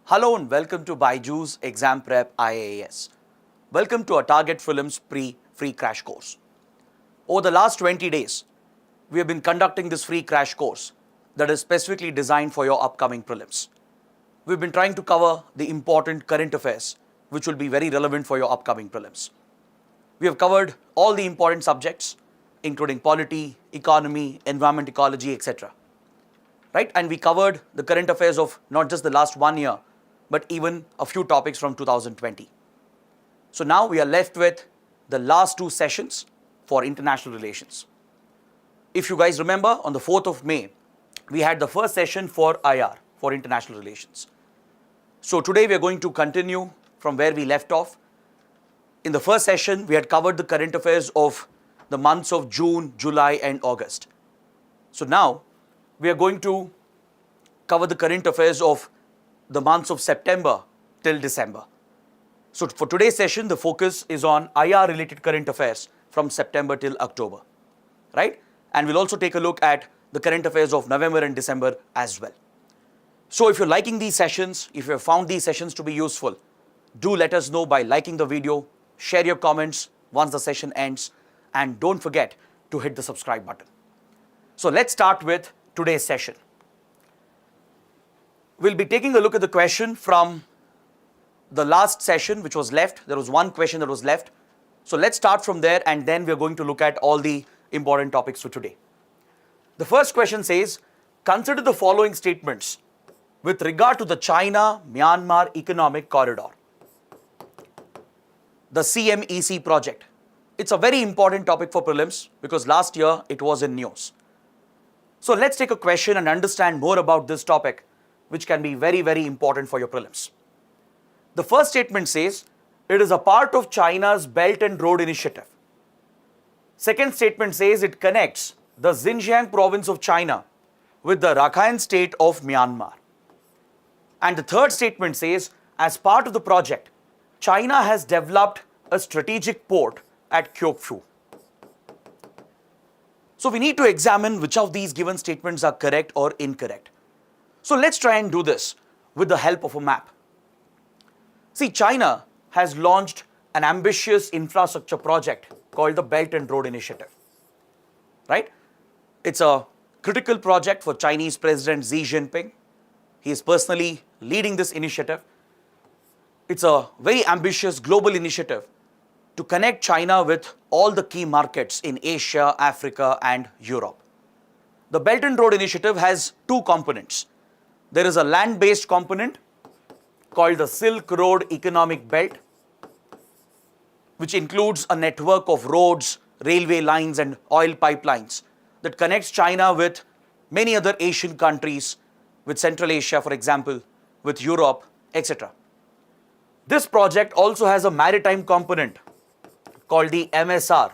Hello and welcome to Byju's Exam Prep IAS. Welcome to our Target Films free crash course. Over the last 20 days, we have been conducting this free crash course that is specifically designed for your upcoming prelims. We've been trying to cover the important current affairs which will be very relevant for your upcoming prelims. We have covered all the important subjects including polity, economy, environment, ecology, etc. Right? And we covered the current affairs of not just the last 1 year, but even a few topics from 2020. So now we are left with the last two sessions for international relations. If you guys remember, on the 4th of May, we had the first session for IR, for international relations. So today we are going to continue from where we left off. In the first session, we had covered the current affairs of the months of June, July, and August. So now we are going to cover the current affairs of the months of September till December. So for today's session, the focus is on IR related current affairs from September till October, right? And we'll also take a look at the current affairs of November and December as well. So if you're liking these sessions, if you have found these sessions to be useful, do let us know by liking the video, share your comments once the session ends, and don't forget to hit the subscribe button. So let's start with today's session. We'll be taking a look at the question from the last session which was left. There was one question that was left. So let's start from there and then we're going to look at all the important topics for today. The first question says, consider the following statements with regard to the China-Myanmar Economic Corridor, the CMEC project. It's a very important topic for prelims because last year it was in news. So let's take a question and understand more about this topic, which can be very, very important for your prelims. The first statement says, it is a part of China's Belt and Road Initiative. Second statement says it connects the Xinjiang province of China with the Rakhine state of Myanmar. And the third statement says, as part of the project, China has developed a strategic port at Kyiukpyu. So we need to examine which of these given statements are correct or incorrect. So let's try and do this with the help of a map. See, China has launched an ambitious infrastructure project called the Belt and Road Initiative, right? It's a critical project for Chinese President Xi Jinping. He is personally leading this initiative. It's a very ambitious global initiative to connect China with all the key markets in Asia, Africa, and Europe. The Belt and Road Initiative has two components. There is a land-based component called the Silk Road Economic Belt, which includes a network of roads, railway lines, and oil pipelines that connects China with many other Asian countries, with Central Asia, for example, with Europe, etc. This project also has a maritime component called the MSR,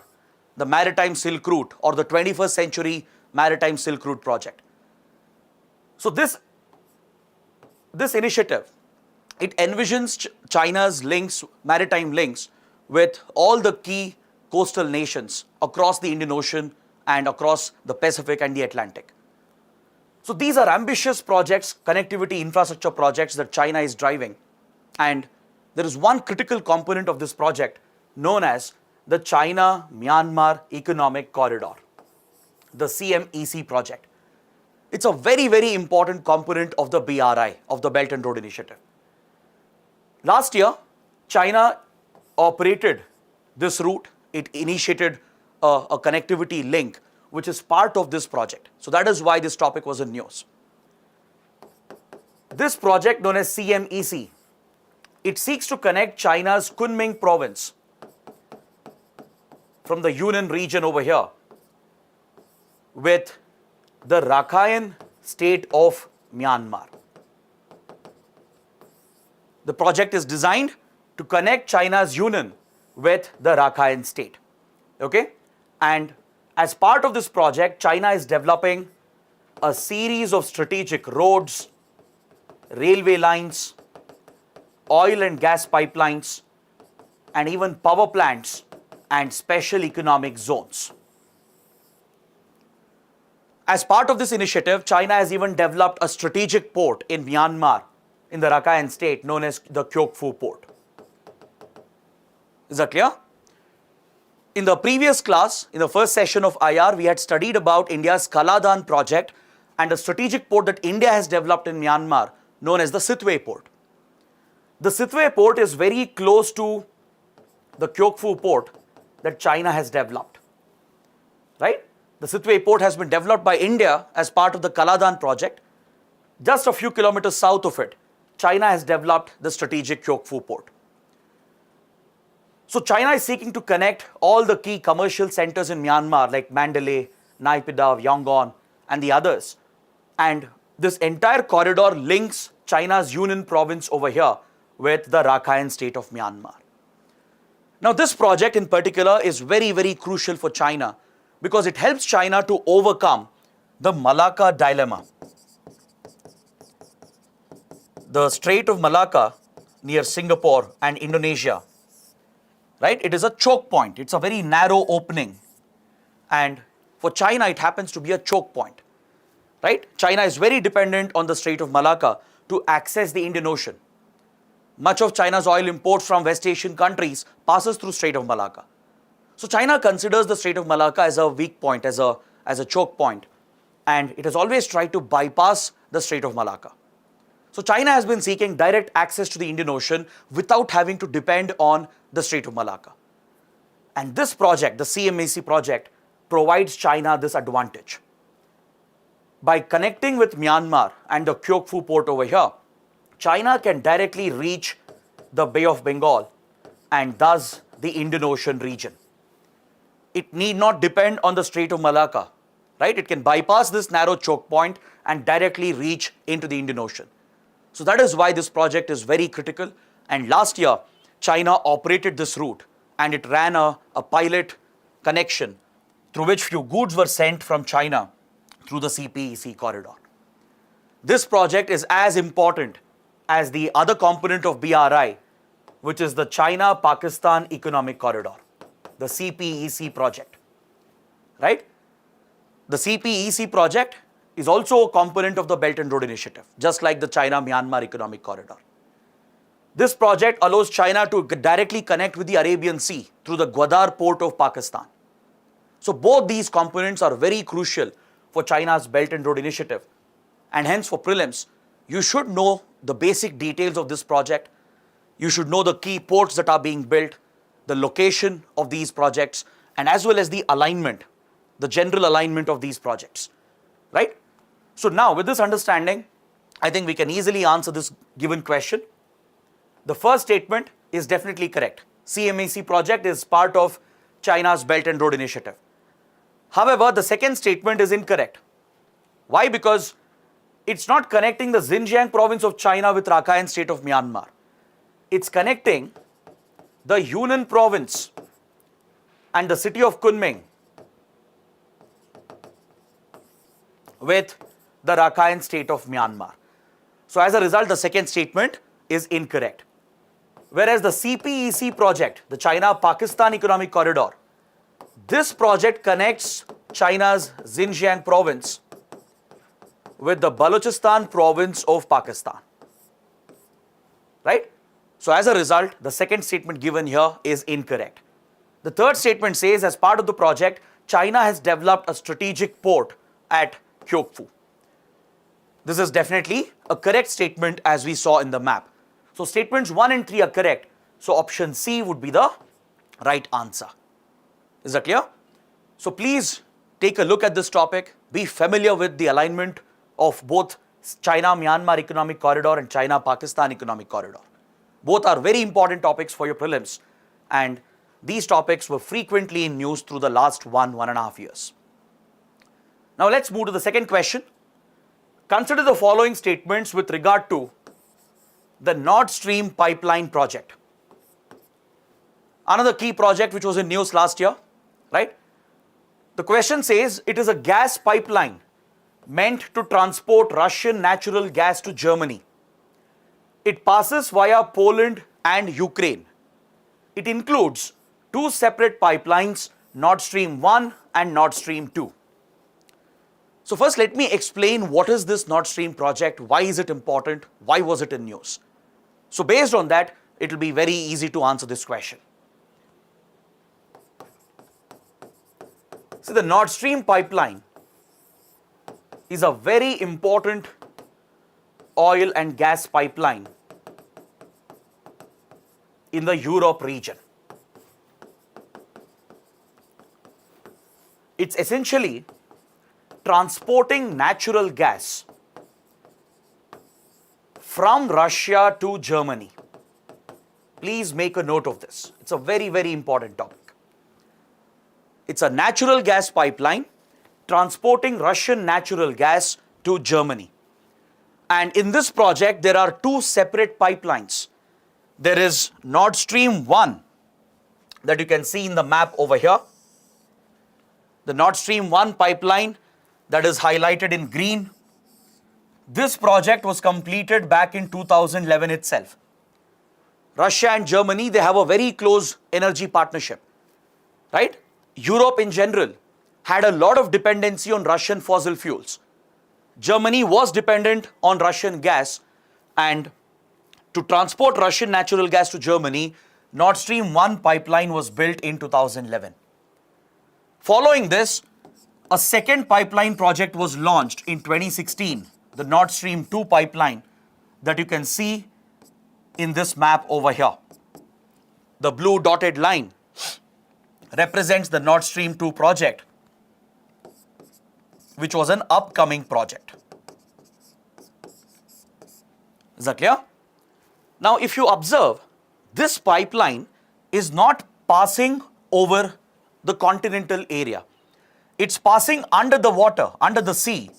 the Maritime Silk Route, or the 21st Century Maritime Silk Route project. So this initiative, it envisions China's links, maritime links, with all the key coastal nations across the Indian Ocean and across the Pacific and the Atlantic. So these are ambitious projects, connectivity infrastructure projects that China is driving. And there is one critical component of this project known as the China-Myanmar Economic Corridor, the CMEC project. It's a very, very important component of the BRI, of the Belt and Road Initiative. Last year, China operated this route. It initiated a connectivity link, which is part of this project. So that is why this topic was in news. This project, known as CMEC, it seeks to connect China's Kunming province from the Yunnan region over here with the Rakhine state of Myanmar. The project is designed to connect China's Yunnan with the Rakhine state. Okay? And as part of this project, China is developing a series of strategic roads, railway lines, oil and gas pipelines, and even power plants and special economic zones. As part of this initiative, China has even developed a strategic port in Myanmar in the Rakhine state known as the Kyokfu port. Is that clear? In the previous class, in the first session of IR, we had studied about India's Kaladan project and a strategic port that India has developed in Myanmar known as the Sittwe port. The Sittwe port is very close to the Kyokfu port that China has developed, right? The Sittwe port has been developed by India as part of the Kaladan project. Just a few kilometers south of it, China has developed the strategic Kyokfu port. So China is seeking to connect all the key commercial centers in Myanmar like Mandalay, Naypyidaw, Yangon and the others. And this entire corridor links China's Yunnan province over here with the Rakhine state of Myanmar. Now this project in particular is very, very crucial for China because it helps China to overcome the Malacca dilemma. The Strait of Malacca near Singapore and Indonesia, right? It is a choke point. It's a very narrow opening. And for China, it happens to be a choke point, right? China is very dependent on the Strait of Malacca to access the Indian Ocean. Much of China's oil imports from West Asian countries passes through Strait of Malacca. So China considers the Strait of Malacca as a weak point, as a choke point. And it has always tried to bypass the Strait of Malacca. So China has been seeking direct access to the Indian Ocean without having to depend on the Strait of Malacca. And this project, the CMAC project, provides China this advantage. By connecting with Myanmar and the Kyokfu port over here, China can directly reach the Bay of Bengal and thus the Indian Ocean region. It need not depend on the Strait of Malacca, right? It can bypass this narrow choke point and directly reach into the Indian Ocean. So that is why this project is very critical. And last year, China operated this route and it ran a pilot connection through which few goods were sent from China through the CPEC corridor. This project is as important as the other component of BRI, which is the China-Pakistan Economic Corridor, the CPEC project, right? The CPEC project is also a component of the Belt and Road Initiative, just like the China-Myanmar Economic Corridor. This project allows China to directly connect with the Arabian Sea through the Gwadar port of Pakistan. So both these components are very crucial for China's Belt and Road Initiative. And hence for prelims, you should know the basic details of this project. You should know the key ports that are being built, the location of these projects, and as well as the alignment, the general alignment of these projects, right? So now with this understanding, I think we can easily answer this given question. The first statement is definitely correct. CMAC project is part of China's Belt and Road Initiative. However, the second statement is incorrect. Why? Because it's not connecting the Xinjiang province of China with Rakhine state of Myanmar. It's connecting the Yunnan province and the city of Kunming with the Rakhine state of Myanmar. So as a result, the second statement is incorrect. Whereas the CPEC project, the China-Pakistan Economic Corridor, this project connects China's Xinjiang province with the Balochistan province of Pakistan, right? So as a result, the second statement given here is incorrect. The third statement says, as part of the project, China has developed a strategic port at Kyokfu. This is definitely a correct statement as we saw in the map. So statements 1 and 3 are correct. So option C would be the right answer. Is that clear? So please take a look at this topic. Be familiar with the alignment of both China-Myanmar Economic Corridor and China-Pakistan Economic Corridor. Both are very important topics for your prelims, and these topics were frequently in news through the last 1.5 years. Now let's move to the second question. Consider the following statements with regard to the Nord Stream pipeline project. Another key project which was in news last year, right? The question says it is a gas pipeline meant to transport Russian natural gas to Germany. It passes via Poland and Ukraine. It includes two separate pipelines, Nord Stream 1 and Nord Stream 2. So first let me explain what is this Nord Stream project, why is it important, why was it in news. So based on that, it will be very easy to answer this question. See, the Nord Stream pipeline is a very important oil and gas pipeline in the Europe region. It's essentially transporting natural gas from Russia to Germany. Please make a note of this. It's a very, very important topic. It's a natural gas pipeline transporting Russian natural gas to Germany. And in this project, there are two separate pipelines. There is Nord Stream 1 that you can see in the map over here. The Nord Stream 1 pipeline that is highlighted in green. This project was completed back in 2011 itself. Russia and Germany, they have a very close energy partnership, right? Europe in general had a lot of dependency on Russian fossil fuels. Germany was dependent on Russian gas, and to transport Russian natural gas to Germany, Nord Stream 1 pipeline was built in 2011. Following this, a second pipeline project was launched in 2016, the Nord Stream 2 pipeline that you can see in this map over here. The blue dotted line represents the Nord Stream 2 project, which was an upcoming project. Is that clear? Now, if you observe, this pipeline is not passing over the continental area. It's passing under the water, under the sea,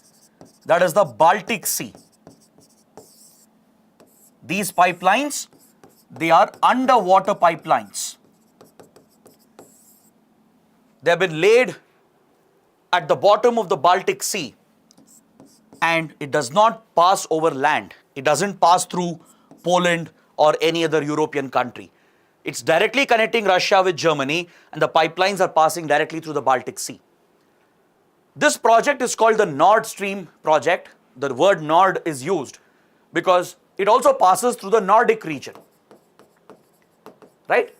that is the Baltic Sea. These pipelines, they are underwater pipelines. They have been laid at the bottom of the Baltic Sea, and it does not pass over land. It doesn't pass through Poland or any other European country. It's directly connecting Russia with Germany, and the pipelines are passing directly through the Baltic Sea. This project is called the Nord Stream project. The word Nord is used because it also passes through the Nordic region, right?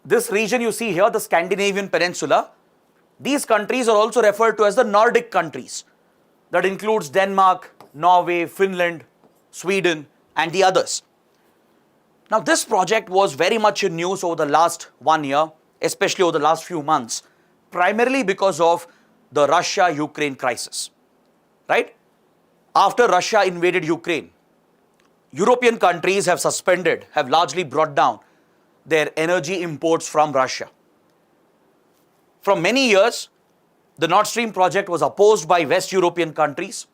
This region you see here, the Scandinavian peninsula, these countries are also referred to as the Nordic countries. That includes Denmark, Norway, Finland, Sweden, and the others. Now, this project was very much in news over the last 1 year, especially over the last few months, primarily because of the Russia-Ukraine crisis, right? After Russia invaded Ukraine, European countries have largely brought down their energy imports from Russia. From many years, the Nord Stream project was opposed by West European countries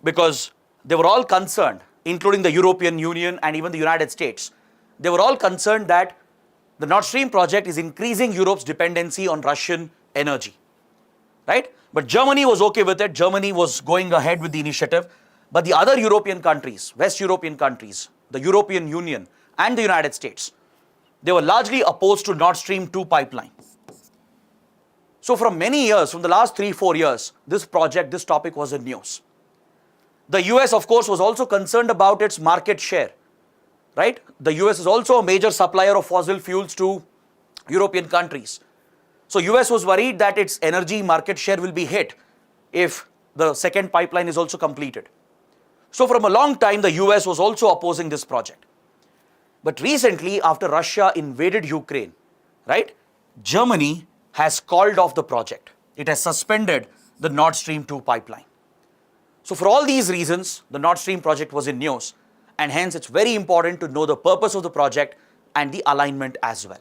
because they were all concerned, including the European Union and even the United States. They were all concerned that the Nord Stream project is increasing Europe's dependency on Russian energy, right? But Germany was okay with it. Germany was going ahead with the initiative. But the other European countries, West European countries, the European Union and the United States, they were largely opposed to Nord Stream 2 pipeline. So from many years, from the last 3-4 years, this topic was in news. The US, of course, was also concerned about its market share, right? The US is also a major supplier of fossil fuels to European countries. So US was worried that its energy market share will be hit if the second pipeline is also completed. So from a long time, the US was also opposing this project. But recently, after Russia invaded Ukraine, right, Germany has called off the project. It has suspended the Nord Stream 2 pipeline. So for all these reasons, the Nord Stream project was in news, and hence it's very important to know the purpose of the project and the alignment as well.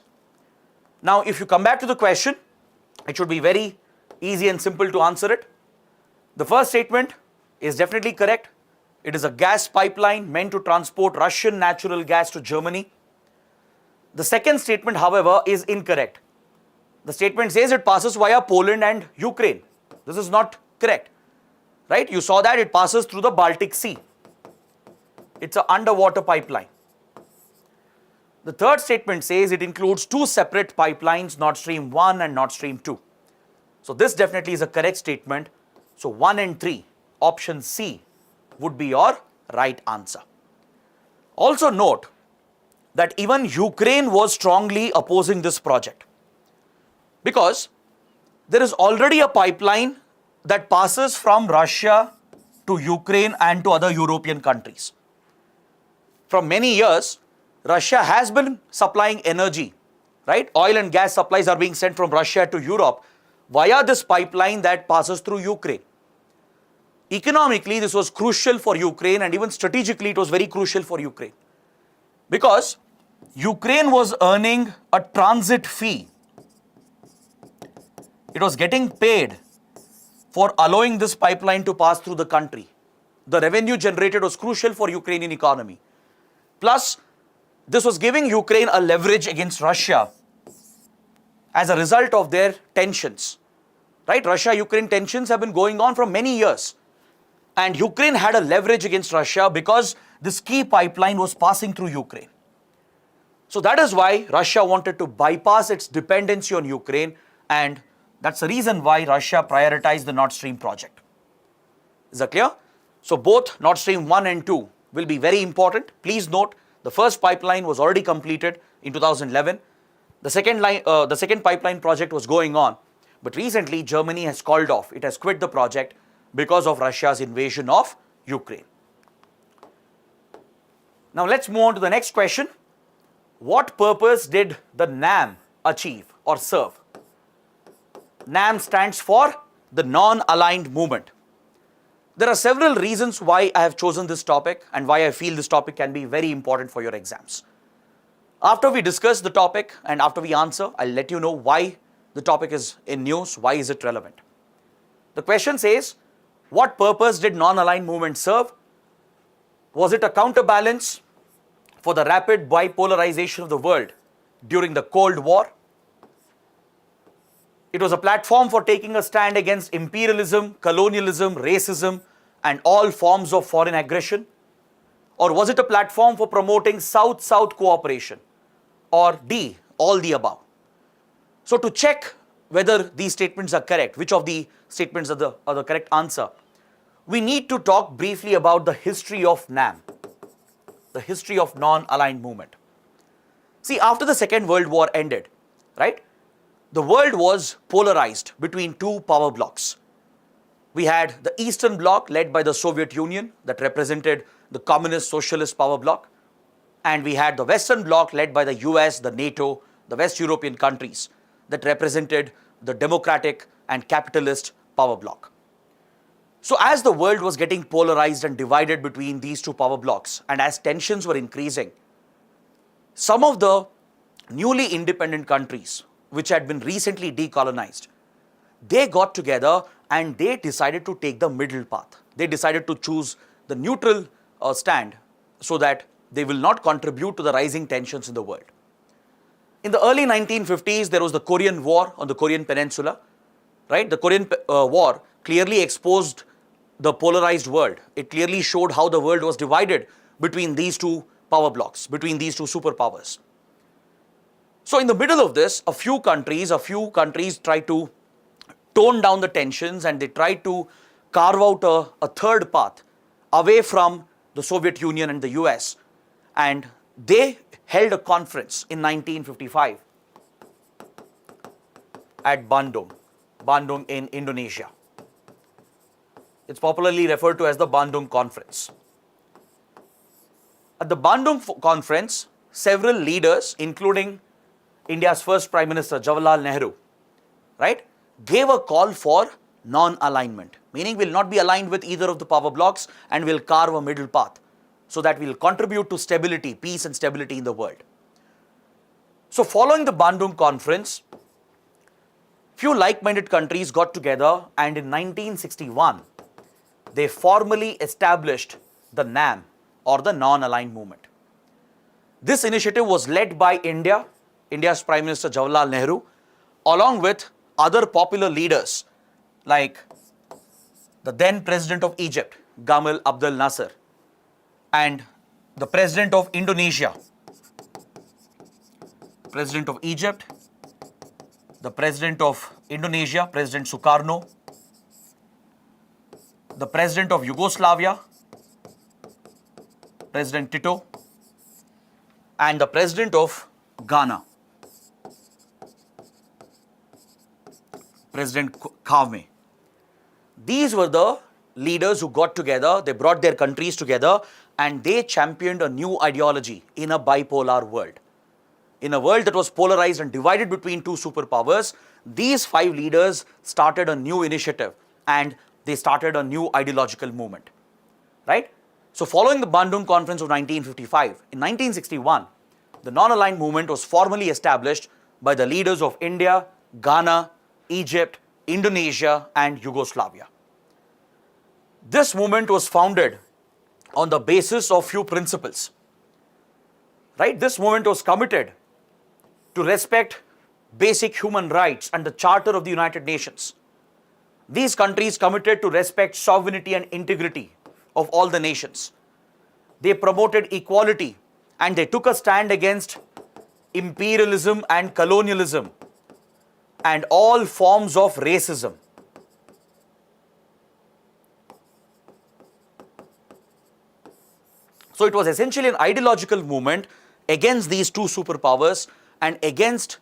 Now, if you come back to the question, it should be very easy and simple to answer it. The first statement is definitely correct. It is a gas pipeline meant to transport Russian natural gas to Germany. The second statement, however, is incorrect. The statement says it passes via Poland and Ukraine. This is not correct, right? You saw that it passes through the Baltic Sea. It's an underwater pipeline. The third statement says it includes two separate pipelines, Nord Stream 1 and Nord Stream 2. So this definitely is a correct statement. So 1 and 3, option C would be your right answer. Also note that even Ukraine was strongly opposing this project because there is already a pipeline that passes from Russia to Ukraine and to other European countries. From many years, Russia has been supplying energy, right? Oil and gas supplies are being sent from Russia to Europe via this pipeline that passes through Ukraine. Economically, this was crucial for Ukraine, and even strategically, it was very crucial for Ukraine because Ukraine was earning a transit fee. It was getting paid for allowing this pipeline to pass through the country. The revenue generated was crucial for Ukrainian economy. Plus, this was giving Ukraine a leverage against Russia as a result of their tensions. Right? Russia-Ukraine tensions have been going on for many years. And Ukraine had a leverage against Russia because this key pipeline was passing through Ukraine. So that is why Russia wanted to bypass its dependency on Ukraine, and that's the reason why Russia prioritized the Nord Stream project. Is that clear? So both Nord Stream 1 and 2 will be very important. Please note, the first pipeline was already completed in 2011. The second pipeline project was going on. But recently, Germany has called off. It has quit the project because of Russia's invasion of Ukraine. Now let's move on to the next question. What purpose did the NAM achieve or serve? NAM stands for the non-aligned movement. There are several reasons why I have chosen this topic and why I feel this topic can be very important for your exams. After we discuss the topic and after we answer, I'll let you know why the topic is in news, why is it relevant. The question says, what purpose did non-aligned movement serve? Was it a counterbalance for the rapid bipolarization of the world during the Cold War? It was a platform for taking a stand against imperialism, colonialism, racism, and all forms of foreign aggression? Or was it a platform for promoting South-South cooperation? Or D, all the above? So to check whether these statements are correct, which of the statements are the correct answer, we need to talk briefly about the history of NAM, the history of non-aligned movement. See, after the Second World War ended, right, the world was polarized between two power blocks. We had the Eastern Bloc led by the Soviet Union that represented the communist socialist power bloc, and we had the Western Bloc led by the US, the NATO, the West European countries that represented the democratic and capitalist power bloc. So as the world was getting polarized and divided between these two power blocks, and as tensions were increasing, some of the newly independent countries which had been recently decolonized, they got together and they decided to take the middle path. They decided to choose the neutral stand so that they will not contribute to the rising tensions in the world. In the early 1950s, there was the Korean War on the Korean Peninsula, right? The Korean War clearly exposed the polarized world. It clearly showed how the world was divided between these two power blocks, between these two superpowers. So in the middle of this, a few countries tried to tone down the tensions, and they tried to carve out a third path away from the Soviet Union and the US. And they held a conference in 1955 at Bandung in Indonesia. It's popularly referred to as the Bandung Conference. At the Bandung Conference, several leaders, including India's first Prime Minister Jawaharlal Nehru, right, gave a call for non-alignment, meaning we'll not be aligned with either of the power blocks and we'll carve a middle path so that we'll contribute to stability, peace and stability in the world. So following the Bandung Conference, few like-minded countries got together, and in 1961, they formally established the NAM, or the non-aligned movement. This initiative was led by India's Prime Minister Jawaharlal Nehru, along with other popular leaders like the then President of Egypt, Gamal Abdel Nasser, and the President of Indonesia, President of Egypt, the President of Indonesia, President Sukarno, the president of Yugoslavia, President Tito, and the president of Ghana, President Kagame. These were the leaders who got together, they brought their countries together, and they championed a new ideology in a bipolar world. In a world that was polarized and divided between two superpowers, these five leaders started a new initiative and they started a new ideological movement, right? So following the Bandung Conference of 1955, in 1961, the non-aligned movement was formally established by the leaders of India, Ghana, Egypt, Indonesia, and Yugoslavia. This movement was founded on the basis of few principles, right? This movement was committed to respect basic human rights and the Charter of the United Nations. These countries committed to respect sovereignty and integrity of all the nations. They promoted equality and they took a stand against imperialism and colonialism and all forms of racism. So it was essentially an ideological movement against these two superpowers and against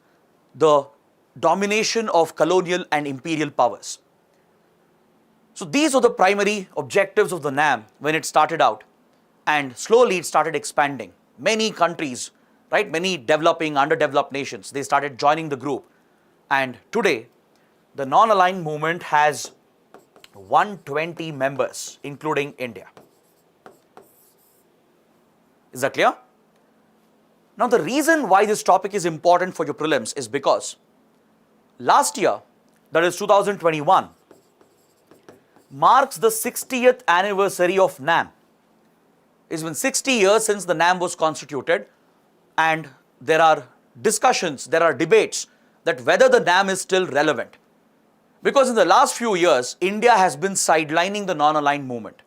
the domination of colonial and imperial powers. So these were the primary objectives of the NAM when it started out, and slowly it started expanding. Many countries, right, many developing, underdeveloped nations, they started joining the group. And today, the non-aligned movement has 120 members, including India. Is that clear? Now, the reason why this topic is important for your prelims is because last year, that is 2021, marks the 60th anniversary of NAM. It's been 60 years since the NAM was constituted, and there are discussions, there are debates that whether the NAM is still relevant. Because in the last few years, India has been sidelining the non-aligned movement.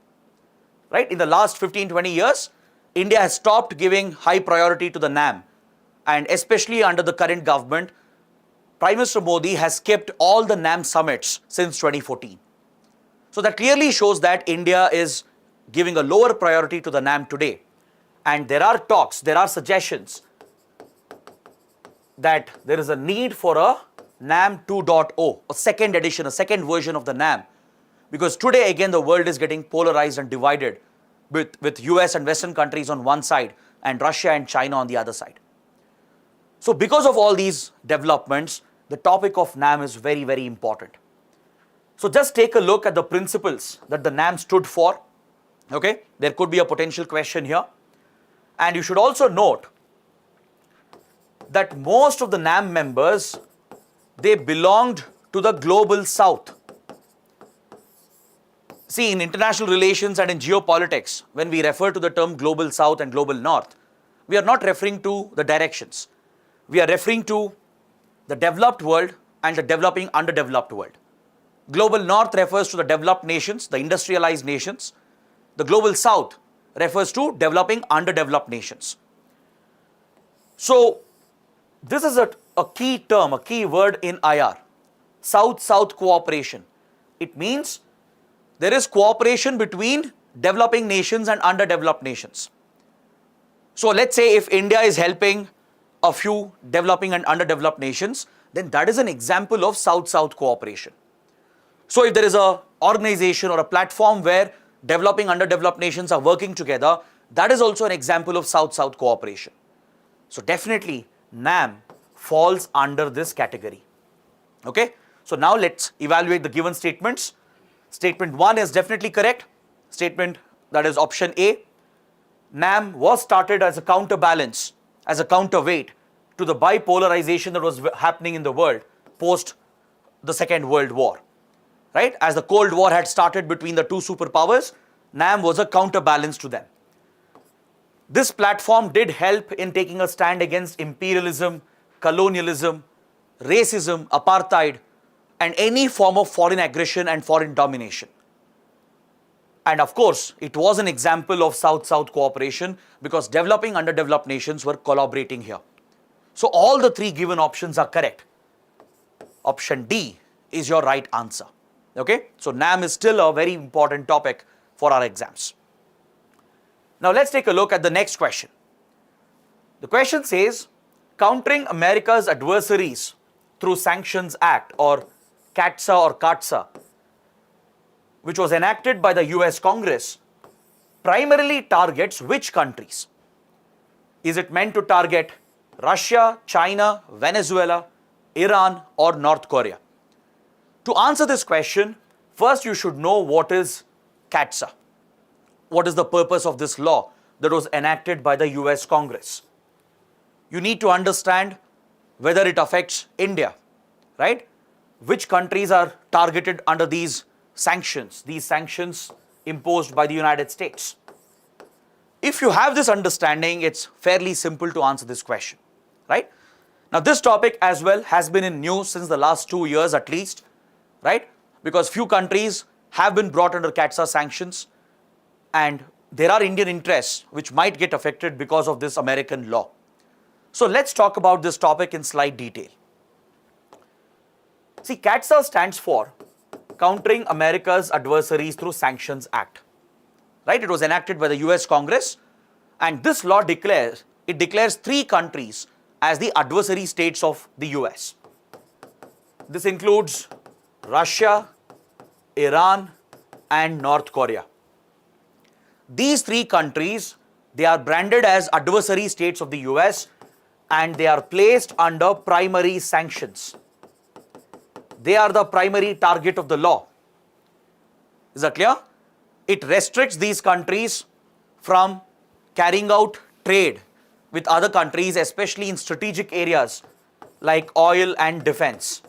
Right? In the last 15-20 years, India has stopped giving high priority to the NAM, and especially under the current government, Prime Minister Modi has skipped all the NAM summits since 2014. So that clearly shows that India is giving a lower priority to the NAM today. And there are talks, there are suggestions that there is a need for a NAM 2.0, a second edition, a second version of the NAM. Because today again the world is getting polarized and divided with US and Western countries on one side and Russia and China on the other side. So because of all these developments, the topic of NAM is very, very important. So just take a look at the principles that the NAM stood for. Okay, there could be a potential question here. And you should also note that most of the NAM members, they belonged to the global south. See, in international relations and in geopolitics, when we refer to the term global south and global north, we are not referring to the directions. We are referring to the developed world and the developing underdeveloped world. Global north refers to the developed nations, the industrialized nations. The global south refers to developing underdeveloped nations. So this is a key term, a key word in IR, South-South cooperation. It means there is cooperation between developing nations and underdeveloped nations. So let's say if India is helping a few developing and underdeveloped nations, then that is an example of South-South cooperation. So if there is an organization or a platform where developing underdeveloped nations are working together, that is also an example of South-South cooperation. So definitely NAM falls under this category. Okay, so now let's evaluate the given statements. Statement 1 is definitely correct. Statement, that is option A, NAM was started as a counterbalance, as a counterweight to the bipolarization that was happening in the world post the Second World War. Right? As the Cold War had started between the two superpowers, NAM was a counterbalance to them. This platform did help in taking a stand against imperialism, colonialism, racism, apartheid, and any form of foreign aggression and foreign domination. And of course, it was an example of South-South cooperation because developing underdeveloped nations were collaborating here. So all the three given options are correct. Option D is your right answer. Okay, so NAM is still a very important topic for our exams. Now let's take a look at the next question. The question says, countering America's adversaries through Sanctions Act, or CATSA or CATSA, which was enacted by the US Congress, primarily targets which countries? Is it meant to target Russia, China, Venezuela, Iran, or North Korea? To answer this question, first you should know what is CATSA. What is the purpose of this law that was enacted by the US Congress? You need to understand whether it affects India, right? Which countries are targeted under these sanctions imposed by the United States? If you have this understanding, it's fairly simple to answer this question, right? Now, this topic as well has been in news since the last 2 years at least, right? Because few countries have been brought under CATSA sanctions, and there are Indian interests which might get affected because of this American law. So let's talk about this topic in slight detail. See, CATSA stands for Countering America's Adversaries Through Sanctions Act. Right? It was enacted by the US Congress, and this law declares 3 countries as the adversary states of the US. This includes Russia, Iran, and North Korea. These 3 countries, they are branded as adversary states of the US, and they are placed under primary sanctions. They are the primary target of the law. Is that clear? It restricts these countries from carrying out trade with other countries, especially in strategic areas like oil and defense.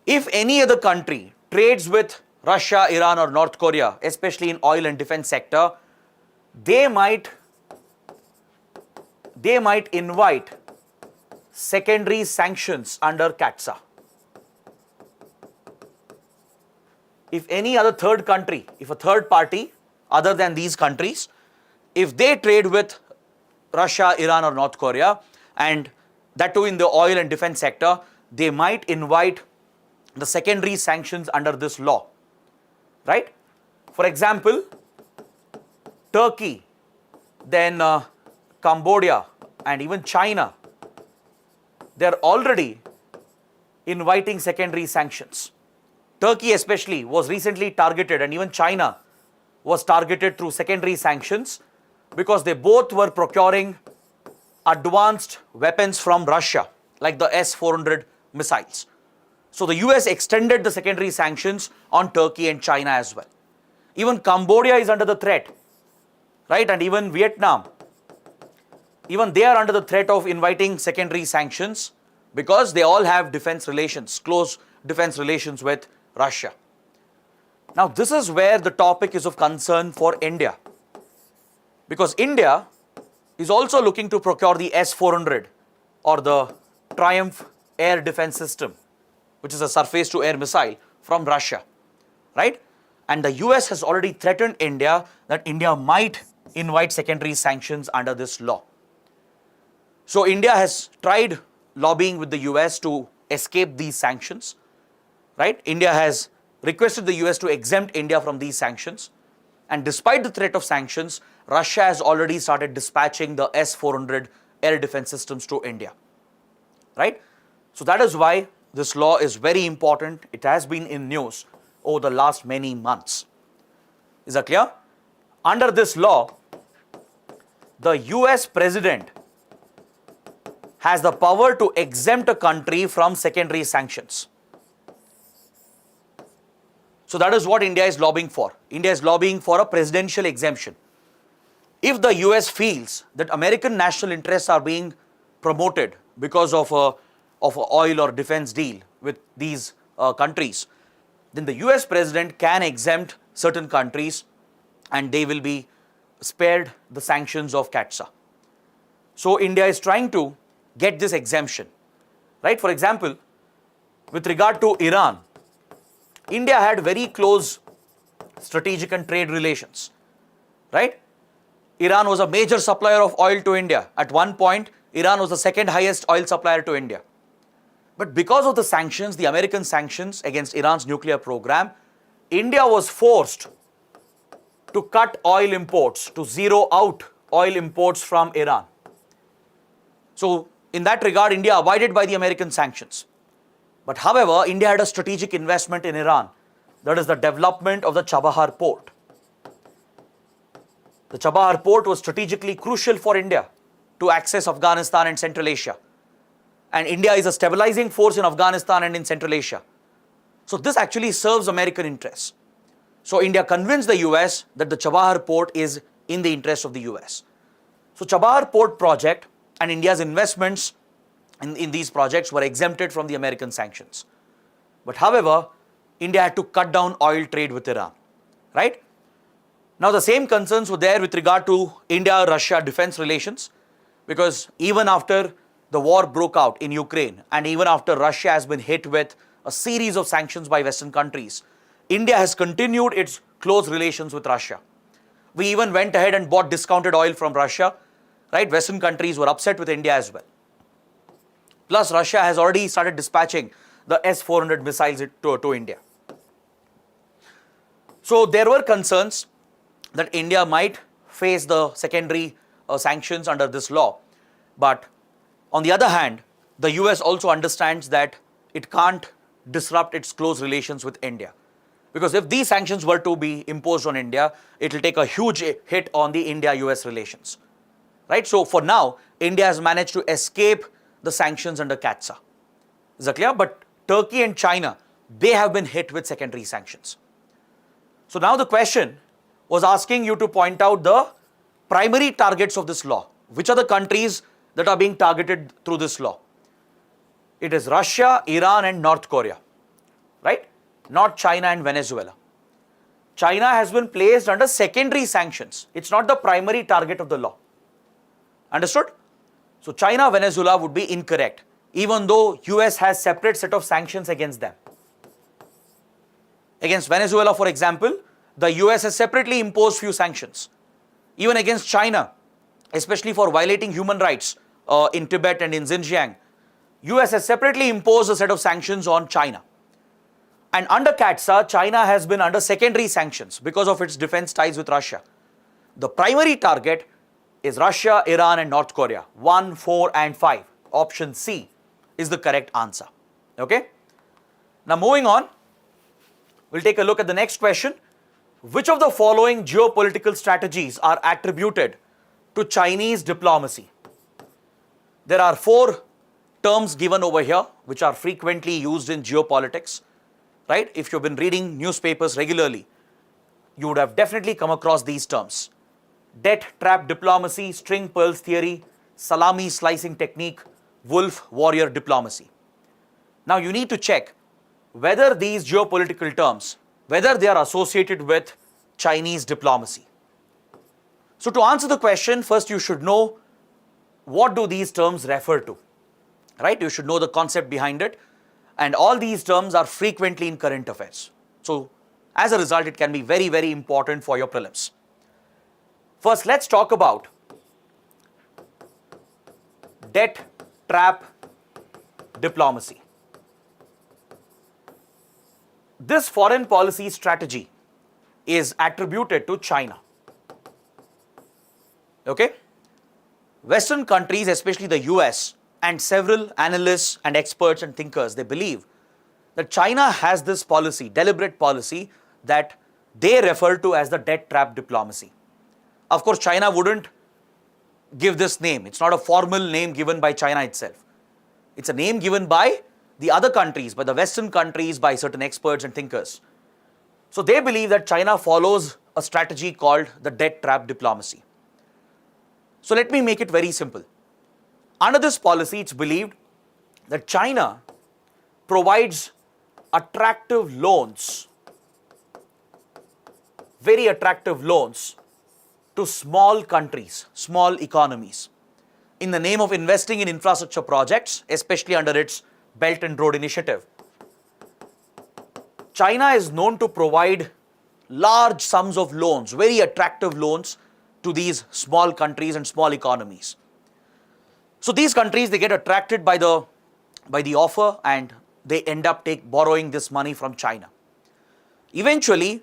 If any other country trades with Russia, Iran, or North Korea, especially in oil and defense sector, they might invite secondary sanctions under CATSA. If any other third country, if a third party other than these countries, if they trade with Russia, Iran, or North Korea, and that too in the oil and defense sector, they might invite the secondary sanctions under this law, right? For example, Turkey, then Cambodia, and even China, they are already inviting secondary sanctions. Turkey especially was recently targeted, and even China was targeted through secondary sanctions because they both were procuring advanced weapons from Russia, like the S-400 missiles. So the US extended the secondary sanctions on Turkey and China as well. Even Cambodia is under the threat, right? And even Vietnam, even they are under the threat of inviting secondary sanctions because they all have defense relations, close defense relations with Russia. Now, this is where the topic is of concern for India, because India is also looking to procure the S-400 or the Triumph air defense system, which is a surface-to-air missile from Russia, right? And the US has already threatened India that India might invite secondary sanctions under this law. So India has tried lobbying with the US to escape these sanctions, right? India has requested the US to exempt India from these sanctions. And despite the threat of sanctions, Russia has already started dispatching the S-400 air defense systems to India, right? So that is why this law is very important. It has been in news over the last many months. Is that clear? Under this law, the US president has the power to exempt a country from secondary sanctions. So that is what India is lobbying for. India is lobbying for a presidential exemption. If the US feels that American national interests are being promoted because of a oil or defense deal with these countries, then the US president can exempt certain countries and they will be spared the sanctions of CATSA. So India is trying to get this exemption, right? For example, with regard to Iran, India had very close strategic and trade relations, right? Iran was a major supplier of oil to India. At one point, Iran was the second highest oil supplier to India. But because of the sanctions, the American sanctions against Iran's nuclear program, India was forced to cut oil imports, to zero out oil imports from Iran. So, in that regard, India abided by the American sanctions. But however, India had a strategic investment in Iran, that is the development of the Chabahar port. The Chabahar port was strategically crucial for India to access Afghanistan and Central Asia. And India is a stabilizing force in Afghanistan and in Central Asia. So this actually serves American interests. So India convinced the US that the Chabahar port is in the interest of the US. So Chabahar port project and India's investments in these projects were exempted from the American sanctions. But however, India had to cut down oil trade with Iran, right? Now the same concerns were there with regard to India-Russia defense relations, because even after the war broke out in Ukraine and even after Russia has been hit with a series of sanctions by Western countries, India has continued its close relations with Russia. We even went ahead and bought discounted oil from Russia, right? Western countries were upset with India as well. Plus, Russia has already started dispatching the S-400 missiles to India. So there were concerns that India might face the secondary sanctions under this law. But on the other hand, the US also understands that it can't disrupt its close relations with India. Because if these sanctions were to be imposed on India, it will take a huge hit on the India-US relations. Right? So for now, India has managed to escape the sanctions under CAATSA. Is that clear? But Turkey and China, they have been hit with secondary sanctions. So now the question was asking you to point out the primary targets of this law. Which are the countries that are being targeted through this law? It is Russia, Iran and North Korea, right? Not China and Venezuela. China has been placed under secondary sanctions. It's not the primary target of the law. Understood? So China, Venezuela would be incorrect, even though US has separate set of sanctions against them. Against Venezuela, for example, the US has separately imposed few sanctions. Even against China, especially for violating human rights in Tibet and in Xinjiang, US has separately imposed a set of sanctions on China. And under CAATSA, China has been under secondary sanctions because of its defense ties with Russia. The primary target is Russia, Iran and North Korea. 1, 4 and 5. Option C is the correct answer. Okay? Now moving on, we'll take a look at the next question. Which of the following geopolitical strategies are attributed to Chinese diplomacy? There are 4 terms given over here which are frequently used in geopolitics, right? If you've been reading newspapers regularly, you would have definitely come across these terms. Debt trap diplomacy, string pearls theory, salami slicing technique, wolf warrior diplomacy. Now you need to check whether these geopolitical terms, whether they are associated with Chinese diplomacy. So to answer the question, first you should know what do these terms refer to, right? You should know the concept behind it, and all these terms are frequently in current affairs. So as a result, it can be very, very important for your prelims. First, let's talk about debt trap diplomacy. This foreign policy strategy is attributed to China. Okay? Western countries, especially the US, and several analysts and experts and thinkers, they believe that China has this policy, deliberate policy, that they refer to as the debt trap diplomacy. Of course, China wouldn't give this name. It's not a formal name given by China itself. It's a name given by the other countries, by the Western countries, by certain experts and thinkers. So they believe that China follows a strategy called the debt trap diplomacy. So let me make it very simple. Under this policy, it's believed that China provides attractive loans, very attractive loans to small countries, small economies, in the name of investing in infrastructure projects, especially under its Belt and Road Initiative. China is known to provide large sums of loans, very attractive loans to these small countries and small economies. So these countries, they get attracted by the by the offer, and they end up borrowing this money from China. Eventually,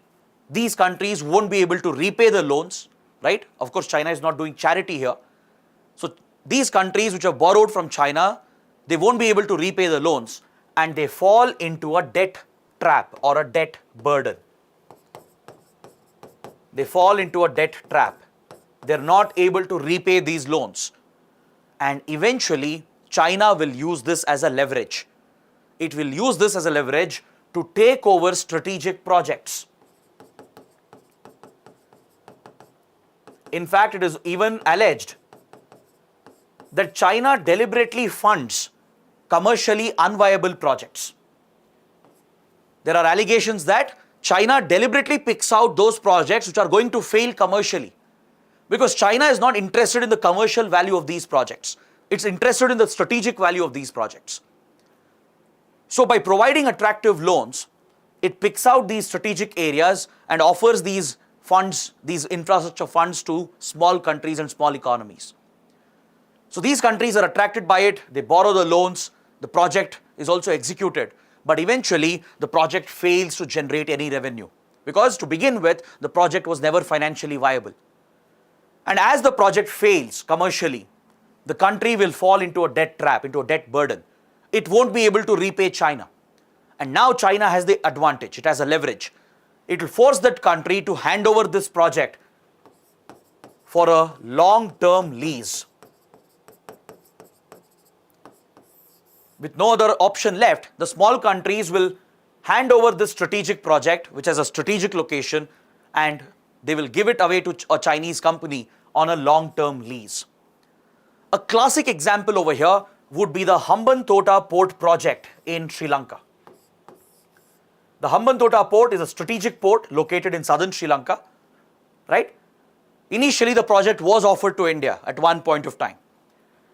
these countries won't be able to repay the loans, right? Of course, China is not doing charity here. So these countries which have borrowed from China, they won't be able to repay the loans, and they fall into a debt trap or a debt burden. They fall into a debt trap. They're not able to repay these loans. And eventually, China will use this as a leverage. It will use this as a leverage to take over strategic projects. In fact, it is even alleged that China deliberately funds commercially unviable projects. There are allegations that China deliberately picks out those projects which are going to fail commercially, because China is not interested in the commercial value of these projects. It's interested in the strategic value of these projects. So by providing attractive loans, it picks out these strategic areas and offers these funds, these infrastructure funds, to small countries and small economies. So these countries are attracted by it, they borrow the loans, the project is also executed, but eventually the project fails to generate any revenue, because to begin with, the project was never financially viable. And as the project fails commercially, the country will fall into a debt trap, into a debt burden. It won't be able to repay China. And now China has the advantage, it has a leverage. It will force that country to hand over this project for a long-term lease. With no other option left, the small countries will hand over this strategic project, which has a strategic location, and they will give it away to a Chinese company on a long-term lease. A classic example over here would be the Hambantota Port project in Sri Lanka. The Hambantota Port is a strategic port located in southern Sri Lanka, right? Initially, the project was offered to India at one point of time.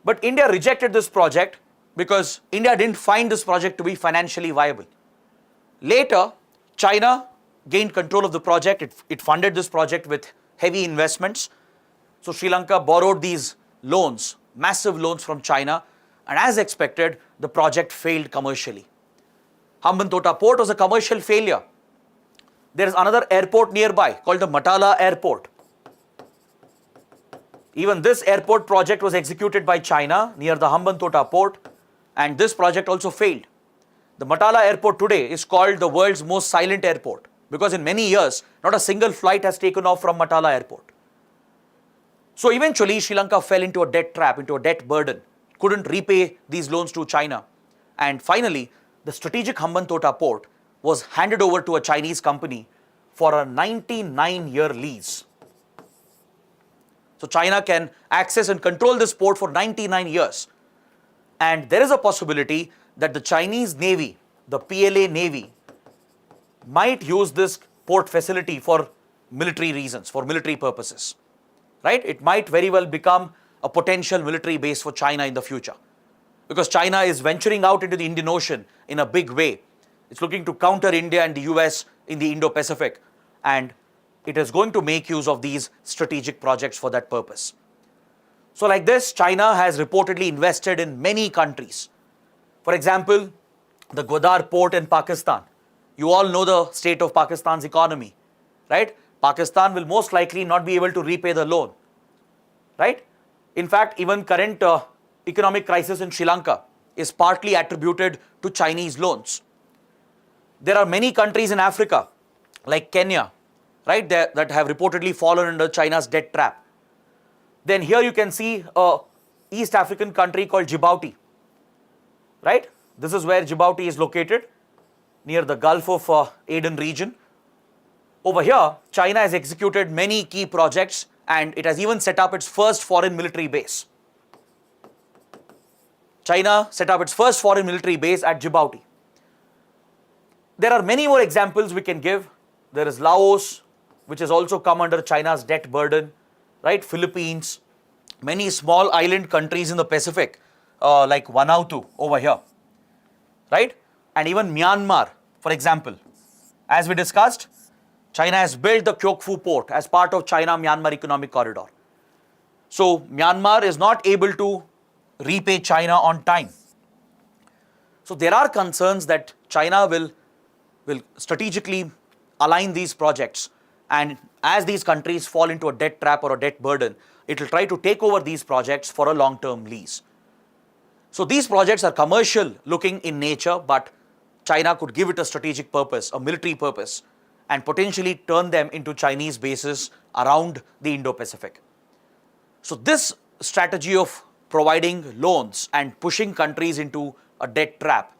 But India rejected this project because India didn't find this project to be financially viable. Later, China gained control of the project. It funded this project with heavy investments. So Sri Lanka borrowed these loans, massive loans from China, and as expected, the project failed commercially. Hambantota Port was a commercial failure. There is another airport nearby called the Matala Airport. Even this airport project was executed by China near the Hambantota Port, and this project also failed. The Matala Airport today is called the world's most silent airport, because in many years, not a single flight has taken off from Matala Airport. So eventually, Sri Lanka fell into a debt trap, into a debt burden, couldn't repay these loans to China. And finally, the strategic Hambantota Port was handed over to a Chinese company for a 99-year lease. So China can access and control this port for 99 years. And there is a possibility that the Chinese Navy, the PLA Navy, might use this port facility for military reasons, for military purposes, right? It might very well become a potential military base for China in the future, because China is venturing out into the Indian Ocean in a big way. It's looking to counter India and the US in the Indo-Pacific, and it is going to make use of these strategic projects for that purpose. So like this, China has reportedly invested in many countries. For example, the Gwadar port in Pakistan. You all know the state of Pakistan's economy, right? Pakistan will most likely not be able to repay the loan, right? In fact, even current economic crisis in Sri Lanka is partly attributed to Chinese loans. There are many countries in Africa, like Kenya, right, that have reportedly fallen under China's debt trap. Then here you can see a East African country called Djibouti, right? This is where Djibouti is located, near the Gulf of Aden region. Over here, China has executed many key projects, and it has even set up its first foreign military base. China set up its first foreign military base at Djibouti. There are many more examples we can give. There is Laos, which has also come under China's debt burden, right? Philippines, many small island countries in the Pacific, like Vanuatu over here, right? And even Myanmar, for example. As we discussed, China has built the Kyaukphyu port as part of China-Myanmar Economic Corridor. So Myanmar is not able to repay China on time. So there are concerns that China will strategically align these projects, and as these countries fall into a debt trap or a debt burden, it will try to take over these projects for a long-term lease. So these projects are commercial looking in nature, but China could give it a strategic purpose, a military purpose, and potentially turn them into Chinese bases around the Indo-Pacific. So this strategy of providing loans and pushing countries into a debt trap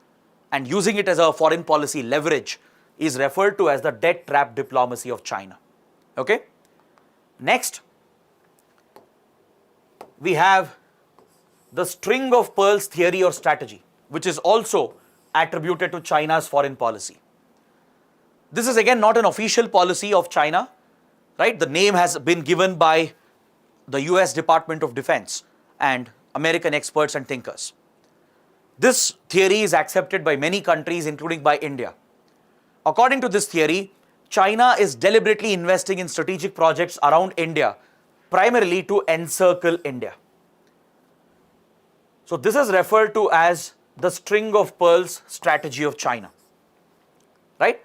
and using it as a foreign policy leverage is referred to as the debt trap diplomacy of China. Okay? Next, we have the string of pearls theory or strategy, which is also attributed to China's foreign policy. This is again not an official policy of China, right? The name has been given by the US Department of Defense and American experts and thinkers. This theory is accepted by many countries, including by India. According to this theory, China is deliberately investing in strategic projects around India, primarily to encircle India. So this is referred to as the string of pearls strategy of China, right?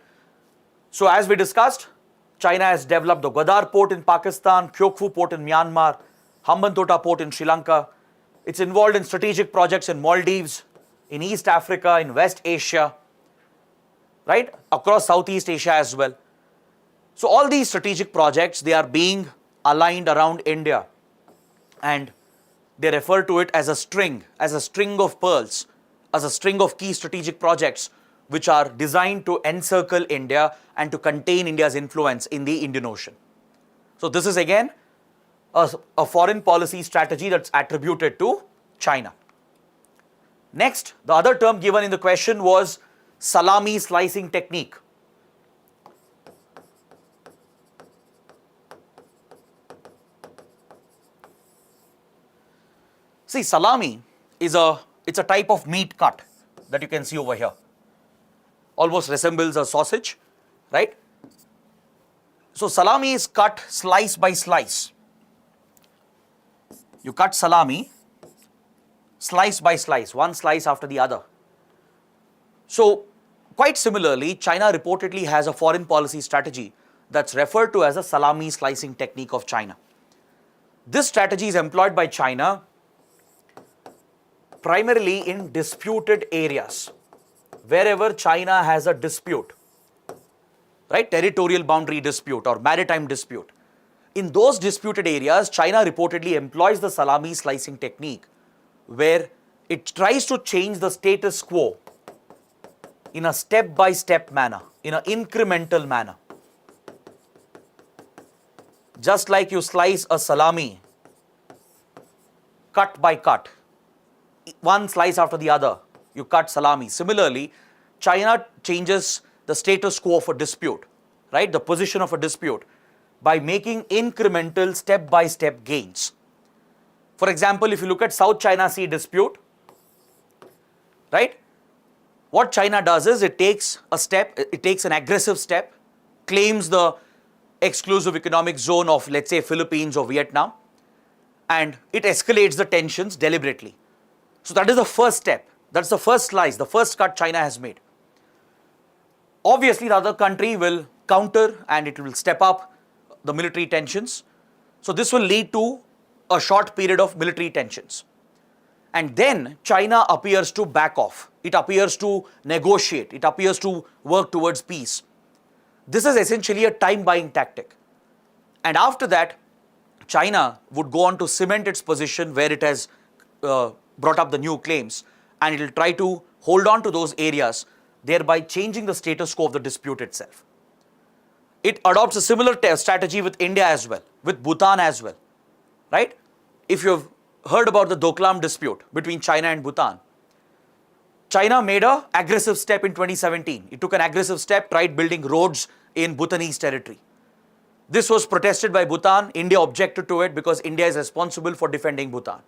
So as we discussed, China has developed the Gwadar port in Pakistan, Kyaukphyu port in Myanmar, Hambantota port in Sri Lanka. It's involved in strategic projects in Maldives, in East Africa, in West Asia, right? Across Southeast Asia as well. So all these strategic projects, they are being aligned around India, and they refer to it as a string of pearls, as a string of key strategic projects which are designed to encircle India and to contain India's influence in the Indian Ocean. So this is again a foreign policy strategy that's attributed to China. Next, the other term given in the question was salami slicing technique. See, salami is it's a type of meat cut that you can see over here. Almost resembles a sausage, right? So salami is cut slice by slice. You cut salami slice by slice, one slice after the other. So quite similarly, China reportedly has a foreign policy strategy that's referred to as the salami slicing technique of China. This strategy is employed by China primarily in disputed areas. Wherever China has a dispute, right, territorial boundary dispute or maritime dispute, in those disputed areas, China reportedly employs the salami slicing technique, where it tries to change the status quo in a step-by-step manner, in an incremental manner. Just like you slice a salami, cut by cut, one slice after the other, you cut salami. Similarly, China changes the status quo of a dispute, right, the position of a dispute, by making incremental step-by-step gains. For example, if you look at South China Sea dispute, right, what China does is it takes an aggressive step, claims the exclusive economic zone of, let's say, Philippines or Vietnam, and it escalates the tensions deliberately. So that is the first step. That's the first slice, the first cut China has made. Obviously, the other country will counter and it will step up the military tensions. So this will lead to a short period of military tensions. And then China appears to back off. It appears to negotiate. It appears to work towards peace. This is essentially a time-buying tactic. And after that, China would go on to cement its position where it has brought up the new claims, and it will try to hold on to those areas, thereby changing the status quo of the dispute itself. It adopts a similar strategy with India as well, with Bhutan as well, right? If you've heard about the Doklam dispute between China and Bhutan, China made an aggressive step in 2017. It took an aggressive step, tried building roads in Bhutanese territory. This was protested by Bhutan. India objected to it because India is responsible for defending Bhutan.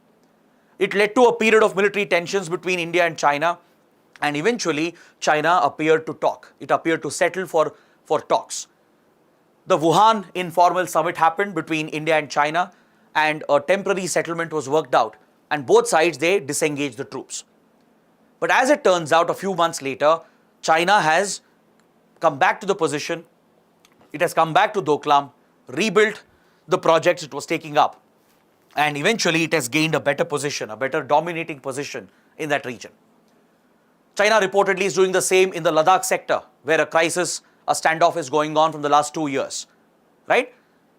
It led to a period of military tensions between India and China, and eventually China appeared to talk. It appeared to settle for talks. The Wuhan informal summit happened between India and China, and a temporary settlement was worked out, and both sides, they disengaged the troops. But as it turns out, a few months later, China has come back to the position. It has come back to Doklam, rebuilt the projects it was taking up, and eventually it has gained a better position, a better dominating position in that region. China reportedly is doing the same in the Ladakh sector, where a crisis, a standoff is going on from the last 2 years, right?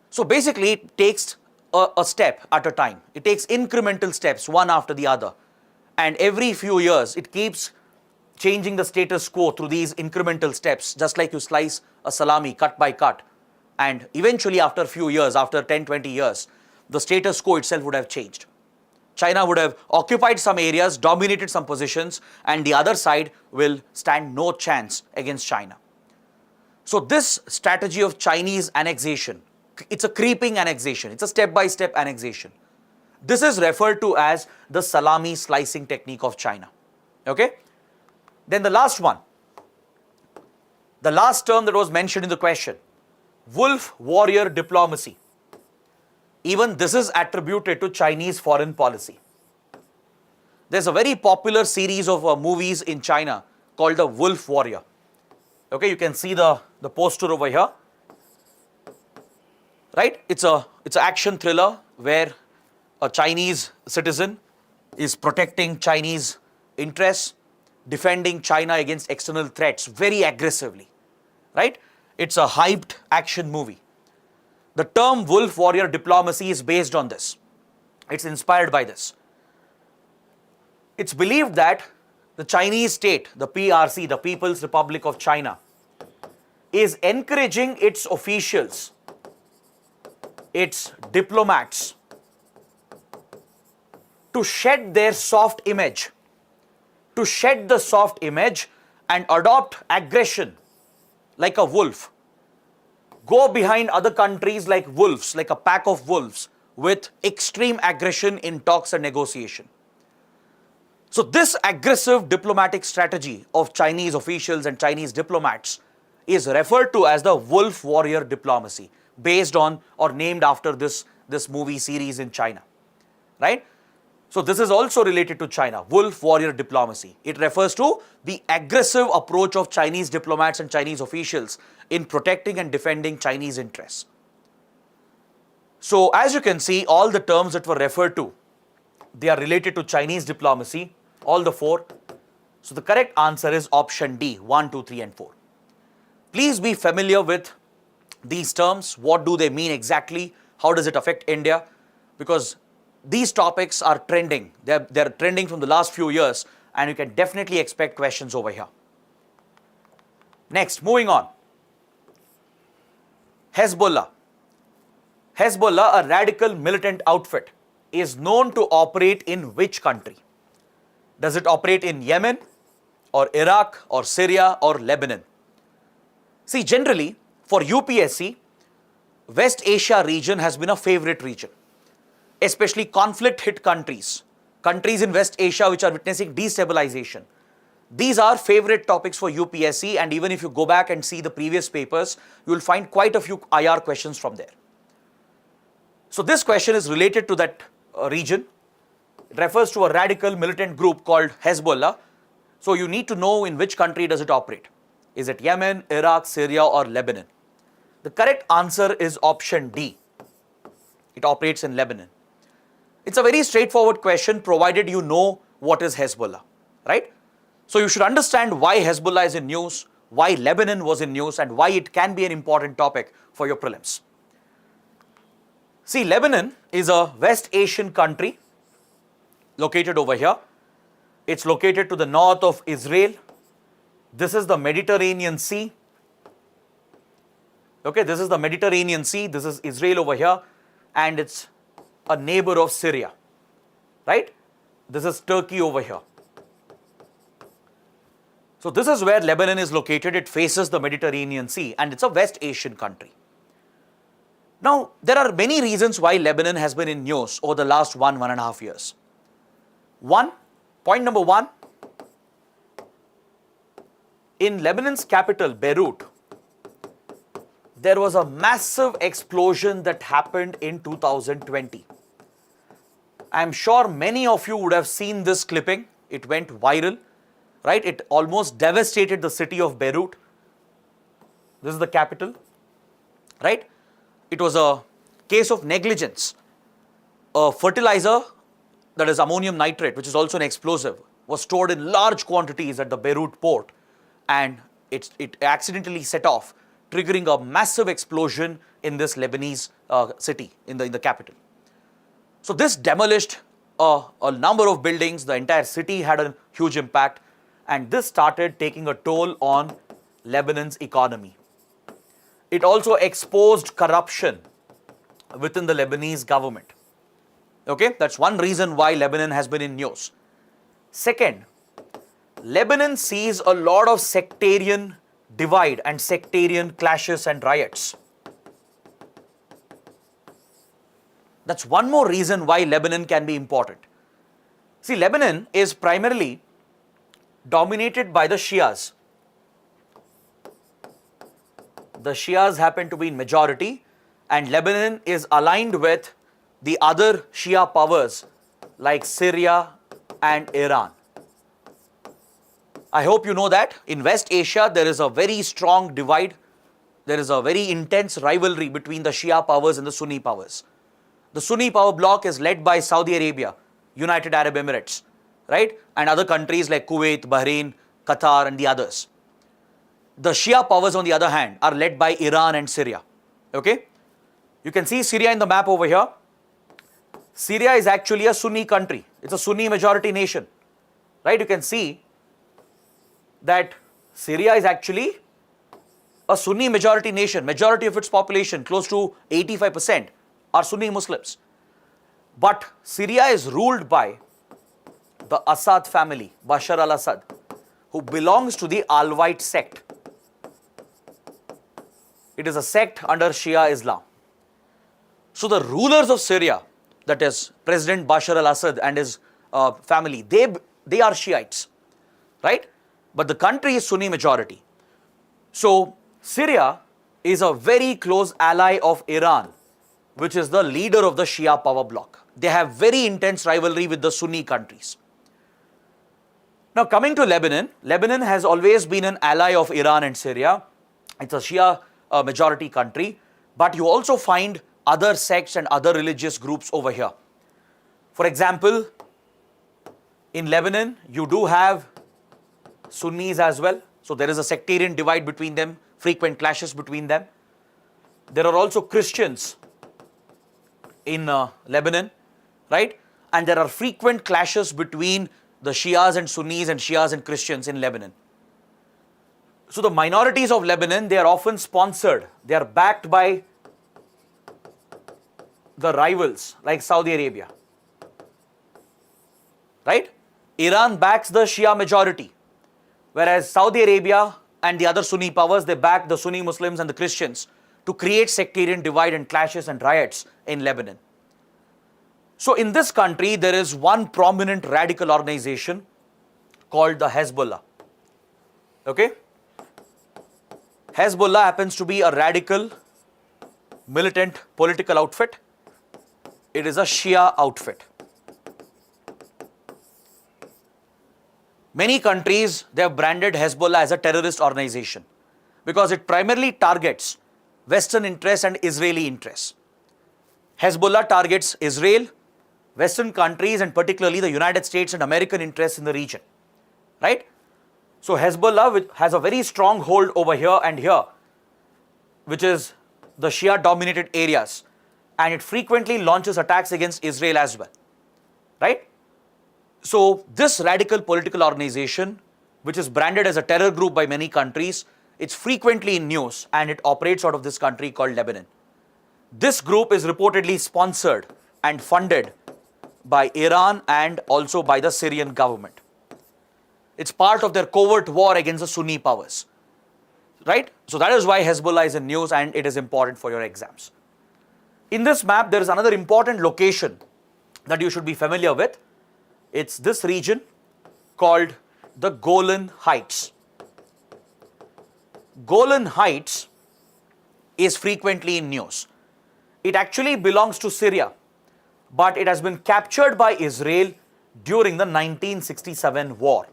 So basically, it takes a step at a time. It takes incremental steps, one after the other. And every few years, it keeps changing the status quo through these incremental steps, just like you slice a salami cut by cut. And eventually, after a few years, after 10, 20 years, the status quo itself would have changed. China would have occupied some areas, dominated some positions, and the other side will stand no chance against China. So this strategy of Chinese annexation, it's a creeping annexation, it's a step-by-step annexation. This is referred to as the salami slicing technique of China. Okay? Then the last one, the last term that was mentioned in the question, wolf warrior diplomacy. Even this is attributed to Chinese foreign policy. There's a very popular series of movies in China called The Wolf Warrior. Okay, you can see the poster over here. Right? It's an action thriller where a Chinese citizen is protecting Chinese interests, defending China against external threats very aggressively. Right? It's a hyped action movie. The term wolf warrior diplomacy is based on this. It's inspired by this. It's believed that the Chinese state, the PRC, the People's Republic of China, is encouraging its officials, its diplomats, to shed their soft image, and adopt aggression like a wolf. Go behind other countries like wolves, like a pack of wolves, with extreme aggression in talks and negotiation. So this aggressive diplomatic strategy of Chinese officials and Chinese diplomats is referred to as the wolf warrior diplomacy, based on or named after this movie series in China, right? So this is also related to China, wolf warrior diplomacy. It refers to the aggressive approach of Chinese diplomats and Chinese officials in protecting and defending Chinese interests. So as you can see, all the terms that were referred to, they are related to Chinese diplomacy, all the four. So the correct answer is option D, 1, 2, 3 and 4. Please be familiar with these terms. What do they mean exactly? How does it affect India? Because these topics are trending. They're trending from the last few years, and you can definitely expect questions over here. Next, moving on. Hezbollah. Hezbollah, a radical militant outfit, is known to operate in which country? Does it operate in Yemen, or Iraq, or Syria, or Lebanon? See, generally, for UPSC, West Asia region has been a favorite region, especially conflict-hit countries, countries in West Asia which are witnessing destabilization. These are favorite topics for UPSC, and even if you go back and see the previous papers, you will find quite a few IR questions from there. So this question is related to that region. It refers to a radical militant group called Hezbollah. So you need to know in which country does it operate. Is it Yemen, Iraq, Syria, or Lebanon? The correct answer is option D. It operates in Lebanon. It's a very straightforward question, provided you know what is Hezbollah, right? So you should understand why Hezbollah is in news, why Lebanon was in news, and why it can be an important topic for your prelims. See, Lebanon is a West Asian country located over here. It's located to the north of Israel. This is the Mediterranean Sea. Okay, this is the Mediterranean Sea. This is Israel over here, and it's a neighbor of Syria, right? This is Turkey over here. So this is where Lebanon is located. It faces the Mediterranean Sea, and it's a West Asian country. Now, there are many reasons why Lebanon has been in news over the last 1.5 years. Point number one, in Lebanon's capital, Beirut, there was a massive explosion that happened in 2020. I'm sure many of you would have seen this clipping. It went viral. right? It almost devastated the city of Beirut. This is the capital, right? It was a case of negligence. A fertilizer, that is ammonium nitrate, which is also an explosive, was stored in large quantities at the Beirut port, and it accidentally set off, triggering a massive explosion in this Lebanese city, in the capital. So this demolished a number of buildings. The entire city had a huge impact, and this started taking a toll on Lebanon's economy. It also exposed corruption within the Lebanese government. Okay, that's one reason why Lebanon has been in news. Second, Lebanon sees a lot of sectarian divide and sectarian clashes and riots. That's one more reason why Lebanon can be important. See, Lebanon is primarily dominated by the Shias. The Shias happen to be in majority, and Lebanon is aligned with the other Shia powers like Syria and Iran. I hope you know that in West Asia there is a very strong divide. There is a very intense rivalry between the Shia powers and the Sunni powers. The Sunni power bloc is led by Saudi Arabia, United Arab Emirates, right? And other countries like Kuwait, Bahrain, Qatar and the others. The Shia powers, on the other hand, are led by Iran and Syria. Okay? You can see Syria in the map over here. Syria is actually a Sunni country. It's a Sunni majority nation. Right? You can see that Syria is actually a Sunni majority nation. Majority of its population, close to 85%, are Sunni Muslims. But Syria is ruled by the Assad family, Bashar al-Assad, who belongs to the Alawite sect. It is a sect under Shia Islam. So the rulers of Syria, that is President Bashar al-Assad and his family, they are Shiites, right? But the country is Sunni majority. So Syria is a very close ally of Iran, which is the leader of the Shia power bloc. They have very intense rivalry with the Sunni countries. Now coming to Lebanon, Lebanon has always been an ally of Iran and Syria. It's a Shia majority country, but you also find other sects and other religious groups over here. For example, in Lebanon, you do have Sunnis as well. So there is a sectarian divide between them, frequent clashes between them. There are also Christians in Lebanon, right? And there are frequent clashes between the Shias and Sunnis and Shias and Christians in Lebanon. So the minorities of Lebanon, they are often sponsored. They are backed by the rivals like Saudi Arabia, right? Iran backs the Shia majority, whereas Saudi Arabia and the other Sunni powers, they back the Sunni Muslims and the Christians to create sectarian divide and clashes and riots in Lebanon. So in this country, there is one prominent radical organization called the Hezbollah. Okay? Hezbollah happens to be a radical, militant political outfit. It is a Shia outfit. Many countries, they have branded Hezbollah as a terrorist organization because it primarily targets Western interests and Israeli interests. Hezbollah targets Israel, Western countries, and particularly the United States and American interests in the region, right? So Hezbollah has a very strong hold over here and here, which is the Shia dominated areas, and it frequently launches attacks against Israel as well, right? So this radical political organization, which is branded as a terror group by many countries, it's frequently in news and it operates out of this country called Lebanon. This group is reportedly sponsored and funded by Iran and also by the Syrian government. It's part of their covert war against the Sunni powers, right? So that is why Hezbollah is in news and it is important for your exams. In this map, there is another important location that you should be familiar with. It's this region called the Golan Heights. Golan Heights is frequently in news. It actually belongs to Syria, but it has been captured by Israel during the 1967 war.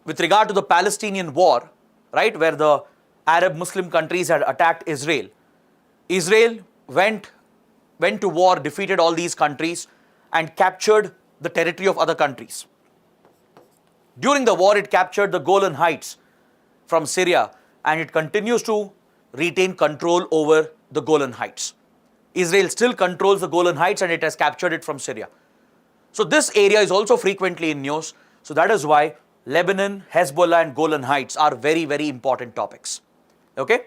with regard to the Palestinian war, right, where the Arab Muslim countries had attacked Israel. Israel went to war, defeated all these countries and captured the territory of other countries. During the war, it captured the Golan Heights from Syria and it continues to retain control over the Golan Heights. Israel still controls the Golan Heights and it has captured it from Syria. So this area is also frequently in news. So that is why Lebanon, Hezbollah and Golan Heights are very, very important topics. Okay?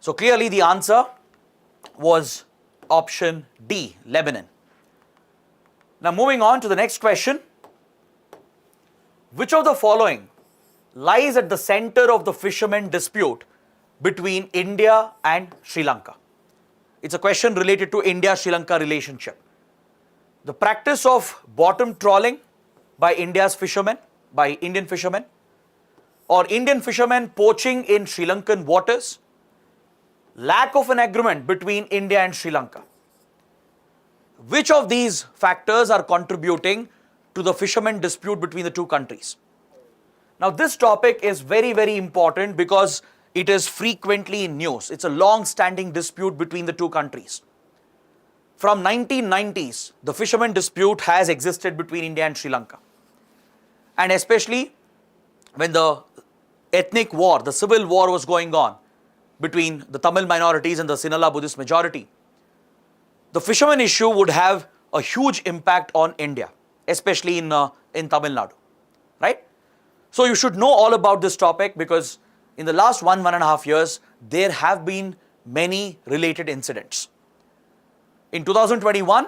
So clearly the answer was option D, Lebanon. Now moving on to the next question. Which of the following lies at the center of the fishermen dispute between India and Sri Lanka? It's a question related to India-Sri Lanka relationship. The practice of bottom trawling by India's fishermen, by Indian fishermen, or Indian fishermen poaching in Sri Lankan waters, lack of an agreement between India and Sri Lanka. Which of these factors are contributing to the fishermen dispute between the two countries? Now this topic is very, very important because it is frequently in news. It's a long-standing dispute between the two countries. From 1990s, the fishermen dispute has existed between India and Sri Lanka. And especially when the ethnic war, the civil war was going on between the Tamil minorities and the Sinhala Buddhist majority, the fishermen issue would have a huge impact on India, especially in Tamil Nadu, right? So you should know all about this topic because in the last 1.5 years, there have been many related incidents. In 2021,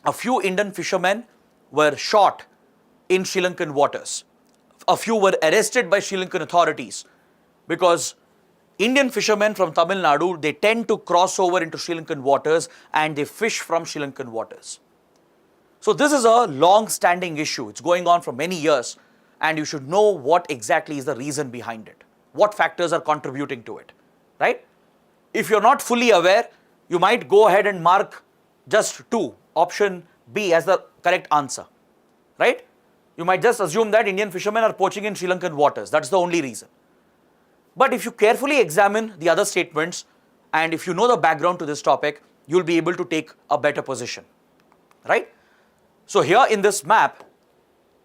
a few Indian fishermen were shot in Sri Lankan waters. A few were arrested by Sri Lankan authorities because Indian fishermen from Tamil Nadu, they tend to cross over into Sri Lankan waters and they fish from Sri Lankan waters. So this is a long-standing issue. It's going on for many years and you should know what exactly is the reason behind it. What factors are contributing to it, right? If you're not fully aware, you might go ahead and mark just 2, option B as the correct answer, right? You might just assume that Indian fishermen are poaching in Sri Lankan waters. That's the only reason. But if you carefully examine the other statements and if you know the background to this topic, you'll be able to take a better position, right? So here in this map,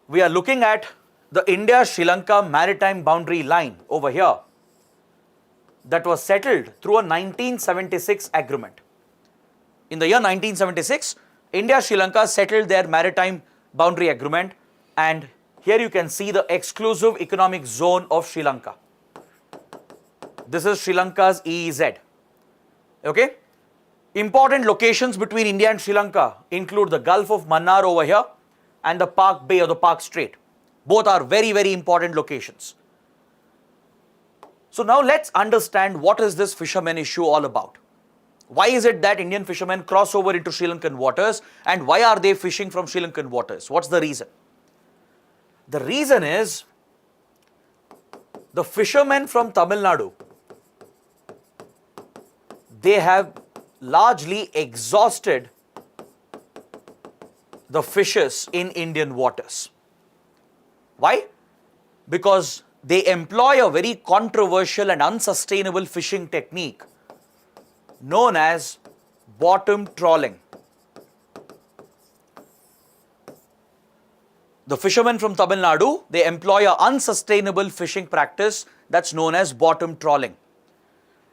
we are looking at the India-Sri Lanka maritime boundary line over here that was settled through a 1976 agreement. In the year 1976, India-Sri Lanka settled their maritime boundary agreement and here you can see the exclusive economic zone of Sri Lanka. This is Sri Lanka's EEZ. Okay? Important locations between India and Sri Lanka include the Gulf of Mannar over here and the Park Bay or the Park Strait. Both are very, very important locations. So now let's understand what is this fishermen issue all about. Why is it that Indian fishermen cross over into Sri Lankan waters and why are they fishing from Sri Lankan waters? What's the reason? The reason is the fishermen from Tamil Nadu, they have largely exhausted the fishes in Indian waters. Why? Because they employ a very controversial and unsustainable fishing technique known as bottom trawling. The fishermen from Tamil Nadu, they employ an unsustainable fishing practice that's known as bottom trawling.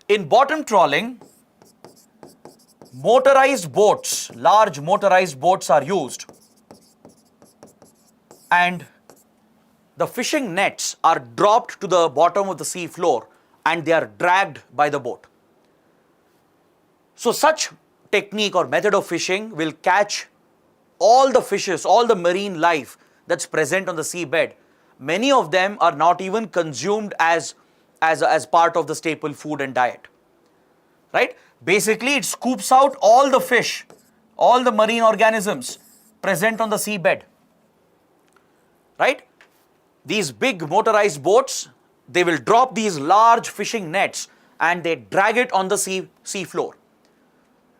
In bottom trawling, motorized boats, large motorized boats are used and the fishing nets are dropped to the bottom of the sea floor and they are dragged by the boat. So such technique or method of fishing will catch all the fishes, all the marine life that's present on the seabed. Many of them are not even consumed as part of the staple food and diet, right? Basically, it scoops out all the fish, all the marine organisms present on the seabed, right? These big motorized boats, they will drop these large fishing nets and they drag it on the sea floor.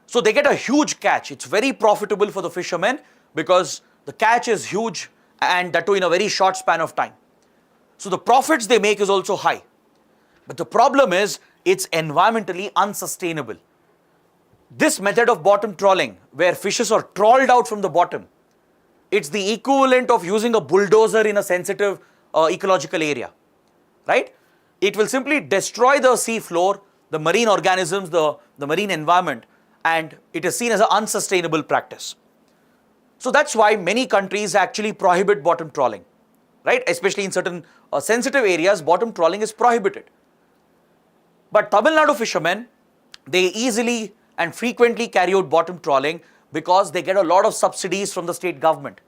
So they get a huge catch. It's very profitable for the fishermen because the catch is huge and that too in a very short span of time. So the profits they make is also high. But the problem is it's environmentally unsustainable. This method of bottom trawling, where fishes are trawled out from the bottom, it's the equivalent of using a bulldozer in a sensitive ecological area, right? It will simply destroy the sea floor, the marine organisms, the marine environment, and it is seen as an unsustainable practice. So that's why many countries actually prohibit bottom trawling, right? Especially in certain sensitive areas, bottom trawling is prohibited. But Tamil Nadu fishermen, they easily and frequently carry out bottom trawling because they get a lot of subsidies from the state government.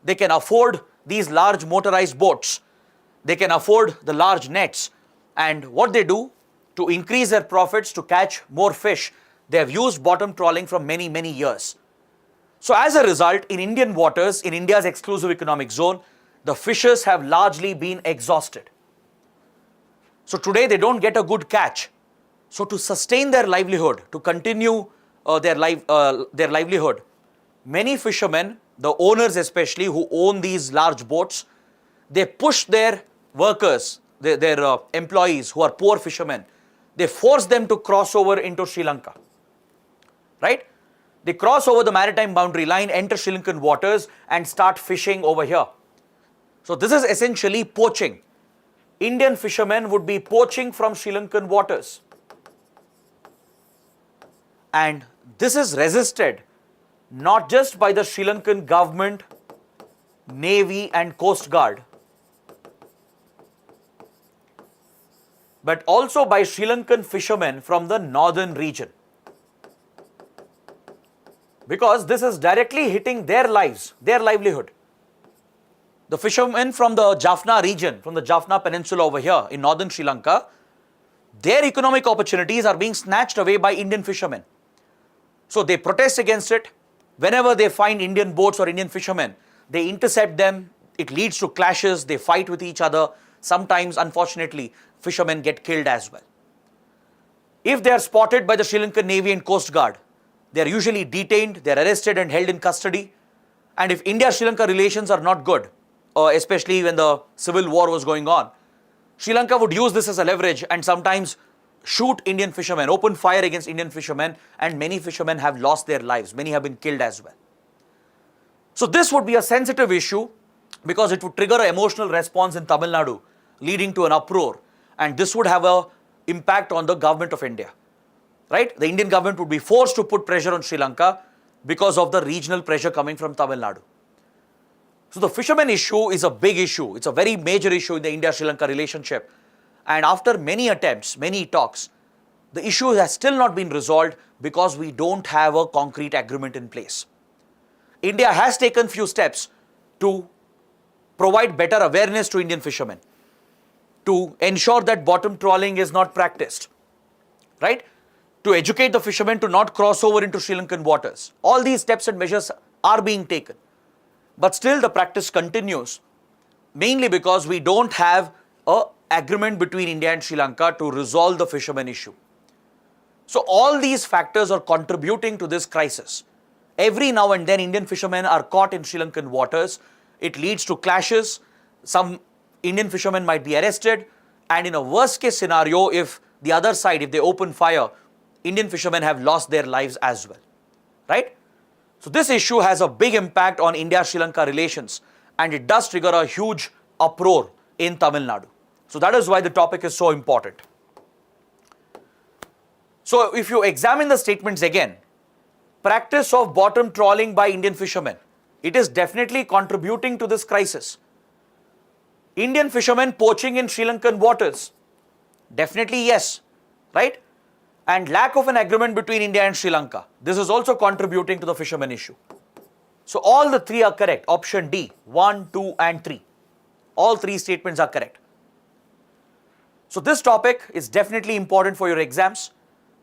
They can afford these large motorized boats. They can afford the large nets. And what they do to increase their profits, to catch more fish, they have used bottom trawling for many, many years. So as a result, in Indian waters, in India's exclusive economic zone, the fishes have largely been exhausted. So today they don't get a good catch. So to sustain their livelihood, to continue their livelihood, many fishermen, the owners especially who own these large boats, they push their workers, their employees who are poor fishermen, they force them to cross over into Sri Lanka, right? They cross over the maritime boundary line, enter Sri Lankan waters and start fishing over here. So this is essentially poaching. Indian fishermen would be poaching from Sri Lankan waters. And this is resisted not just by the Sri Lankan government, Navy and Coast Guard, but also by Sri Lankan fishermen from the northern region. Because this is directly hitting their lives, their livelihood. The fishermen from the Jaffna region, from the Jaffna Peninsula over here in northern Sri Lanka, their economic opportunities are being snatched away by Indian fishermen. So they protest against it. Whenever they find Indian boats or Indian fishermen, they intercept them. It leads to clashes. They fight with each other. Sometimes, unfortunately, fishermen get killed as well. If they are spotted by the Sri Lankan Navy and Coast Guard, they are usually detained, they are arrested and held in custody. And if India-Sri Lanka relations are not good, especially when the civil war was going on, Sri Lanka would use this as a leverage and sometimes shoot Indian fishermen, open fire against Indian fishermen, and many fishermen have lost their lives. Many have been killed as well. So this would be a sensitive issue because it would trigger an emotional response in Tamil Nadu, leading to an uproar, and this would have an impact on the government of India. Right? The Indian government would be forced to put pressure on Sri Lanka because of the regional pressure coming from Tamil Nadu. So the fishermen issue is a big issue. It's a very major issue in the India-Sri Lanka relationship. And after many attempts, many talks, the issue has still not been resolved because we don't have a concrete agreement in place. India has taken few steps to provide better awareness to Indian fishermen, to ensure that bottom trawling is not practiced, right? To educate the fishermen to not cross over into Sri Lankan waters. All these steps and measures are being taken. But still the practice continues, mainly because we don't have an agreement between India and Sri Lanka to resolve the fishermen issue. So all these factors are contributing to this crisis. Every now and then Indian fishermen are caught in Sri Lankan waters. It leads to clashes. Some Indian fishermen might be arrested. And in a worst case scenario, if the other side, if they open fire, Indian fishermen have lost their lives as well, right? So this issue has a big impact on India-Sri Lanka relations, and it does trigger a huge uproar in Tamil Nadu. So that is why the topic is so important. So if you examine the statements again, practice of bottom trawling by Indian fishermen, it is definitely contributing to this crisis. Indian fishermen poaching in Sri Lankan waters, definitely yes, right? And lack of an agreement between India and Sri Lanka, this is also contributing to the fishermen issue. So all the three are correct. Option D, 1, 2 and 3. All three statements are correct. So this topic is definitely important for your exams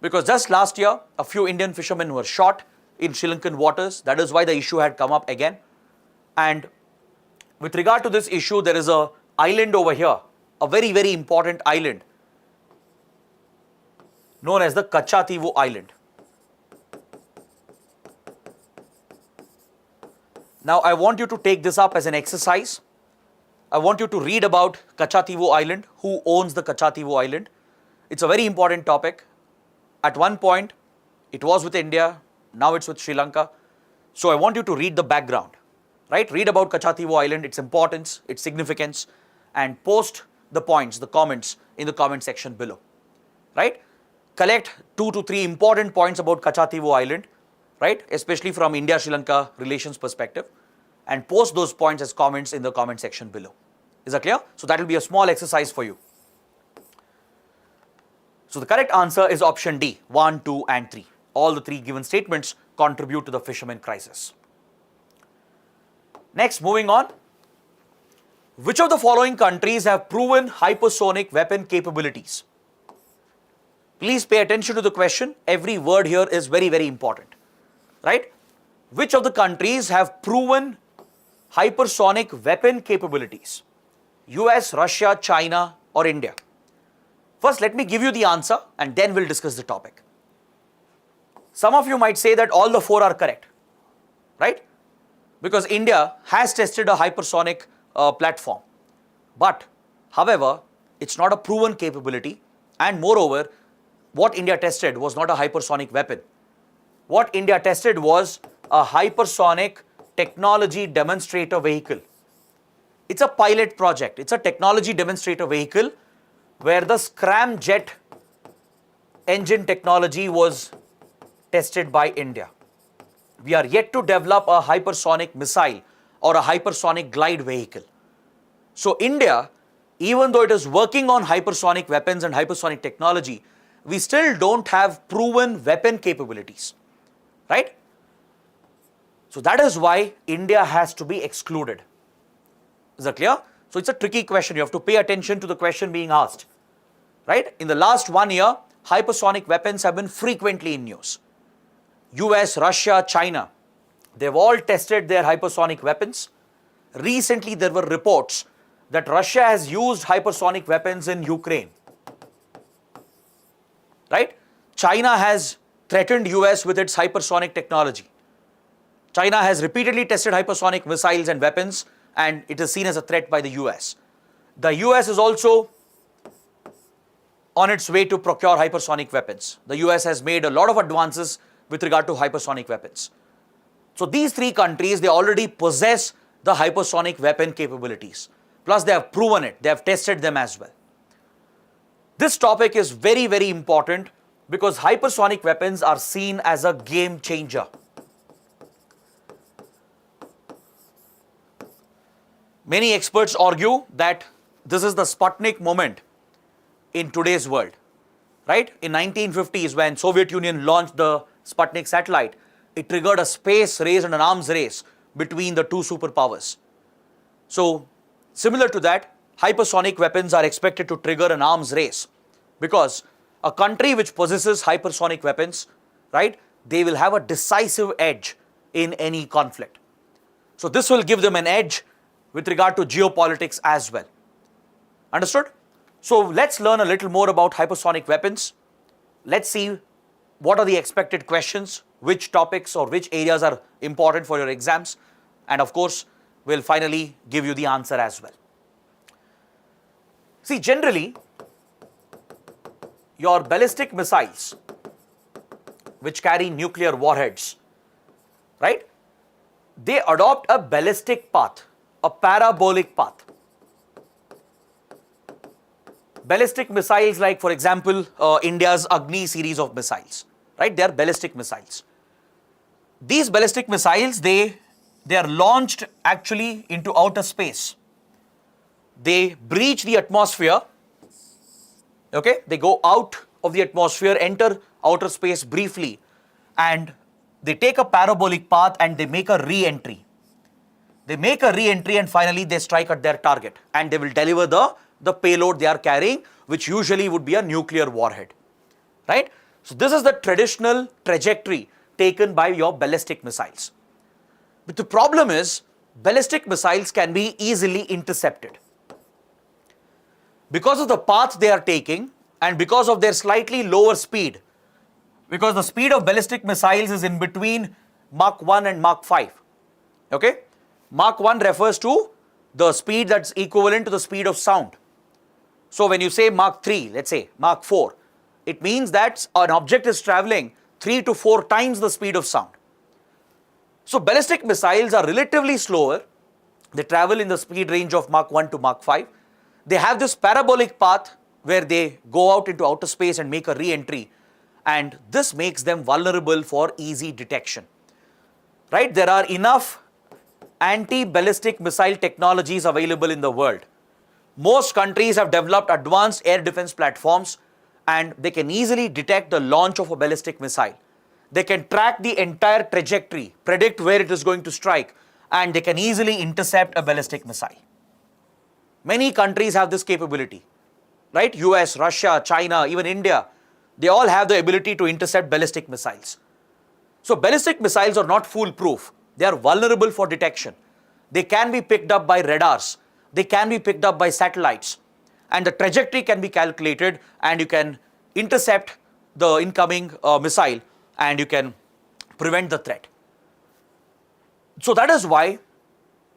because just last year, a few Indian fishermen were shot in Sri Lankan waters. That is why the issue had come up again. And with regard to this issue, there is an island over here, a very, very important island known as the Kachativu Island. Now I want you to take this up as an exercise. I want you to read about Kachativu Island, who owns the Kachativu Island. It's a very important topic. At one point, it was with India, now it's with Sri Lanka. So I want you to read the background, right? Read about Kachativu Island, its importance, its significance, and post the points, the comments in the comment section below, right? Collect 2 to 3 important points about Kachativu Island, right? Especially from India-Sri Lanka relations perspective, and post those points as comments in the comment section below. Is that clear? So that will be a small exercise for you. So the correct answer is option D, 1, 2 and 3. All the 3 given statements contribute to the fishermen crisis. Next, moving on. Which of the following countries have proven hypersonic weapon capabilities? Please pay attention to the question. Every word here is very, very important, right? Which of the countries have proven hypersonic weapon capabilities? US, Russia, China or India? First, let me give you the answer and then we'll discuss the topic. Some of you might say that all the 4 are correct, right? Because India has tested a hypersonic platform. But, however, it's not a proven capability, and moreover, what India tested was not a hypersonic weapon. What India tested was a hypersonic technology demonstrator vehicle. It's a pilot project. It's a technology demonstrator vehicle where the scramjet engine technology was tested by India. We are yet to develop a hypersonic missile or a hypersonic glide vehicle. So India, even though it is working on hypersonic weapons and hypersonic technology, we still don't have proven weapon capabilities, right? So that is why India has to be excluded. Is that clear? So it's a tricky question. You have to pay attention to the question being asked, right? In the last 1 year, hypersonic weapons have been frequently in news. US, Russia, China, they've all tested their hypersonic weapons. Recently, there were reports that Russia has used hypersonic weapons in Ukraine, right? China has threatened US with its hypersonic technology. China has repeatedly tested hypersonic missiles and weapons, and it is seen as a threat by the US. The US is also on its way to procure hypersonic weapons. The US has made a lot of advances with regard to hypersonic weapons. So these 3 countries, they already possess the hypersonic weapon capabilities. Plus they have proven it, they have tested them as well. This topic is very, very important because hypersonic weapons are seen as a game changer. Many experts argue that this is the Sputnik moment in today's world, right? In 1950s, when Soviet Union launched the Sputnik satellite, it triggered a space race and an arms race between the 2 superpowers. So, similar to that, hypersonic weapons are expected to trigger an arms race because a country which possesses hypersonic weapons, right, they will have a decisive edge in any conflict. So, this will give them an edge with regard to geopolitics as well. Understood? So, let's learn a little more about hypersonic weapons. Let's see what are the expected questions, which topics or which areas are important for your exams, and of course, we'll finally give you the answer as well. See, generally, your ballistic missiles, which carry nuclear warheads, right, they adopt a ballistic path, a parabolic path. Ballistic missiles like, for example, India's Agni series of missiles, right? They are ballistic missiles. These ballistic missiles, they are launched actually into outer space. They breach the atmosphere, okay? They go out of the atmosphere, enter outer space briefly, and they take a parabolic path and they make a re-entry. They make a re-entry and finally they strike at their target and they will deliver the payload they are carrying, which usually would be a nuclear warhead, right? So this is the traditional trajectory taken by your ballistic missiles. But the problem is, ballistic missiles can be easily intercepted. Because of the path they are taking and because of their slightly lower speed, because the speed of ballistic missiles is in between Mach 1 and Mach 5, okay? Mach 1 refers to the speed that's equivalent to the speed of sound. So when you say Mach 3, let's say Mach 4, it means that an object is traveling 3 to 4 times the speed of sound. So ballistic missiles are relatively slower. They travel in the speed range of Mach 1 to Mach 5. They have this parabolic path where they go out into outer space and make a re-entry, and this makes them vulnerable for easy detection. Right? There are enough anti-ballistic missile technologies available in the world. Most countries have developed advanced air defense platforms, and they can easily detect the launch of a ballistic missile. They can track the entire trajectory, predict where it is going to strike, and they can easily intercept a ballistic missile. Many countries have this capability, right? US, Russia, China, even India, they all have the ability to intercept ballistic missiles. So ballistic missiles are not foolproof. They are vulnerable for detection. They can be picked up by radars. They can be picked up by satellites. And the trajectory can be calculated, and you can intercept the incoming missile, and you can prevent the threat. So that is why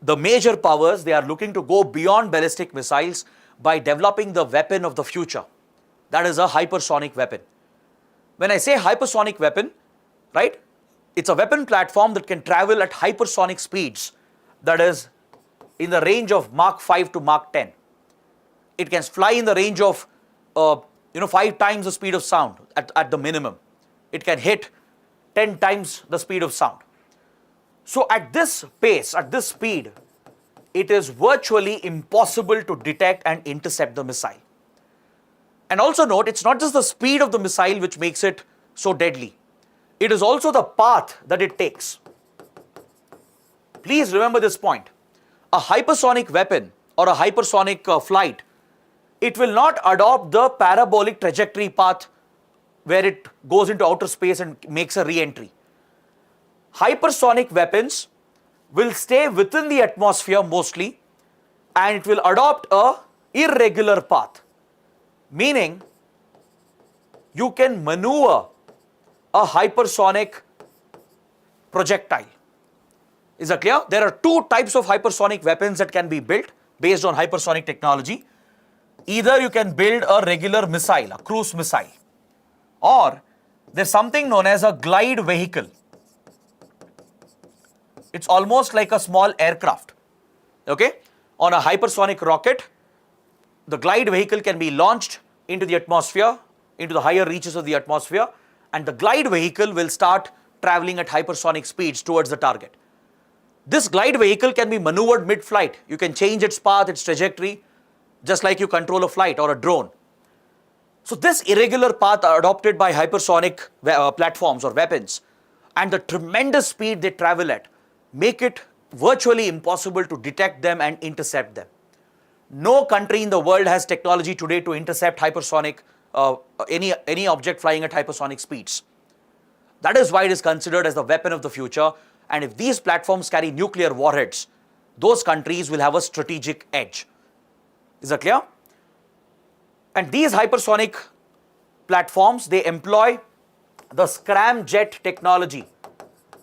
the major powers, they are looking to go beyond ballistic missiles by developing the weapon of the future. That is a hypersonic weapon. When I say hypersonic weapon, right, it's a weapon platform that can travel at hypersonic speeds, that is in the range of Mach 5 to Mach 10. It can fly in the range of 5 times the speed of sound at the minimum. It can hit 10 times the speed of sound. So at this pace, at this speed, it is virtually impossible to detect and intercept the missile. And also note, it's not just the speed of the missile which makes it so deadly. It is also the path that it takes. Please remember this point. A hypersonic weapon or a hypersonic flight, it will not adopt the parabolic trajectory path where it goes into outer space and makes a re-entry. Hypersonic weapons will stay within the atmosphere mostly, and it will adopt a irregular path, meaning you can maneuver a hypersonic projectile. Is that clear? There are two types of hypersonic weapons that can be built based on hypersonic technology. Either you can build a regular missile, a cruise missile, or there's something known as a glide vehicle. It's almost like a small aircraft. Okay? On a hypersonic rocket, the glide vehicle can be launched into the atmosphere, into the higher reaches of the atmosphere, and the glide vehicle will start traveling at hypersonic speeds towards the target. This glide vehicle can be maneuvered mid-flight. You can change its path, its trajectory, just like you control a flight or a drone. So this irregular path adopted by hypersonic platforms or weapons, and the tremendous speed they travel at, make it virtually impossible to detect them and intercept them. No country in the world has technology today to intercept hypersonic, any object flying at hypersonic speeds. That is why it is considered as the weapon of the future, and if these platforms carry nuclear warheads, those countries will have a strategic edge. Is that clear? And these hypersonic platforms, they employ the scramjet technology.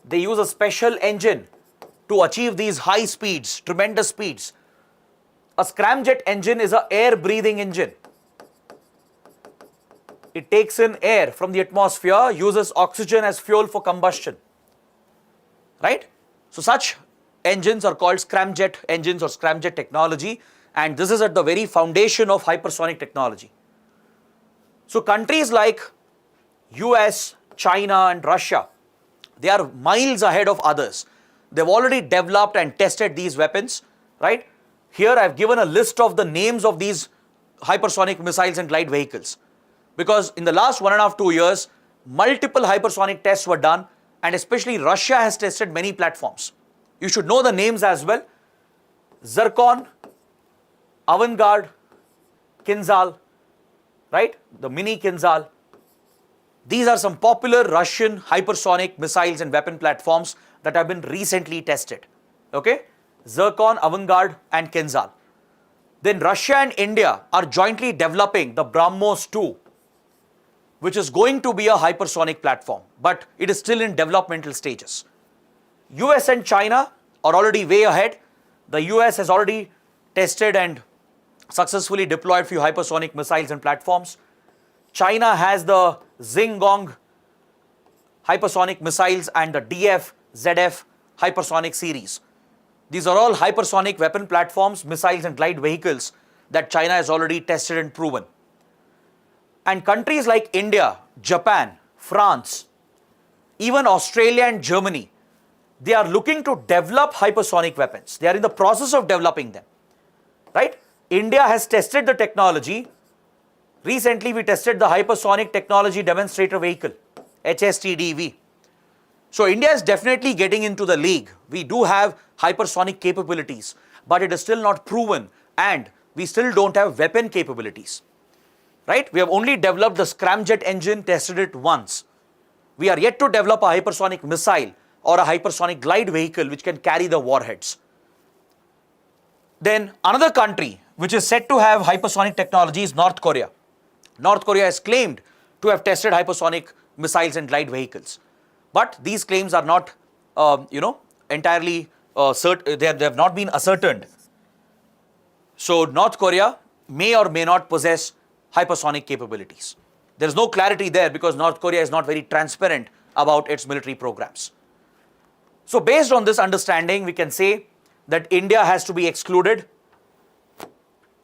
They use a special engine to achieve these high speeds, tremendous speeds. A scramjet engine is an air-breathing engine. It takes in air from the atmosphere, uses oxygen as fuel for combustion. Right? So such engines are called scramjet engines or scramjet technology, and this is at the very foundation of hypersonic technology. So countries like US, China and Russia, they are miles ahead of others. They've already developed and tested these weapons, right? Here I've given a list of the names of these hypersonic missiles and glide vehicles, because in the last 1.5 to 2 years, multiple hypersonic tests were done, and especially Russia has tested many platforms. You should know the names as well. Zircon, Avangard, Kinzhal, right? The mini Kinzhal. These are some popular Russian hypersonic missiles and weapon platforms that have been recently tested. Okay? Zircon, Avangard and Kinzhal. Then Russia and India are jointly developing the BrahMos 2, which is going to be a hypersonic platform, but it is still in developmental stages. US and China are already way ahead. The US has already tested and successfully deployed few hypersonic missiles and platforms. China has the Xingong hypersonic missiles and the DF, ZF hypersonic series. These are all hypersonic weapon platforms, missiles and glide vehicles that China has already tested and proven. And countries like India, Japan, France, even Australia and Germany, they are looking to develop hypersonic weapons. They are in the process of developing them, right? India has tested the technology. Recently, we tested the Hypersonic Technology Demonstrator Vehicle, HSTDV. So India is definitely getting into the league. We do have hypersonic capabilities, but it is still not proven, and we still don't have weapon capabilities, right? We have only developed the scramjet engine, tested it once. We are yet to develop a hypersonic missile or a hypersonic glide vehicle which can carry the warheads. Then another country which is said to have hypersonic technology is North Korea. North Korea has claimed to have tested hypersonic missiles and glide vehicles. But these claims are not, entirely they have not been ascertained. So North Korea may or may not possess hypersonic capabilities. There is no clarity there because North Korea is not very transparent about its military programs. So based on this understanding, we can say that India has to be excluded.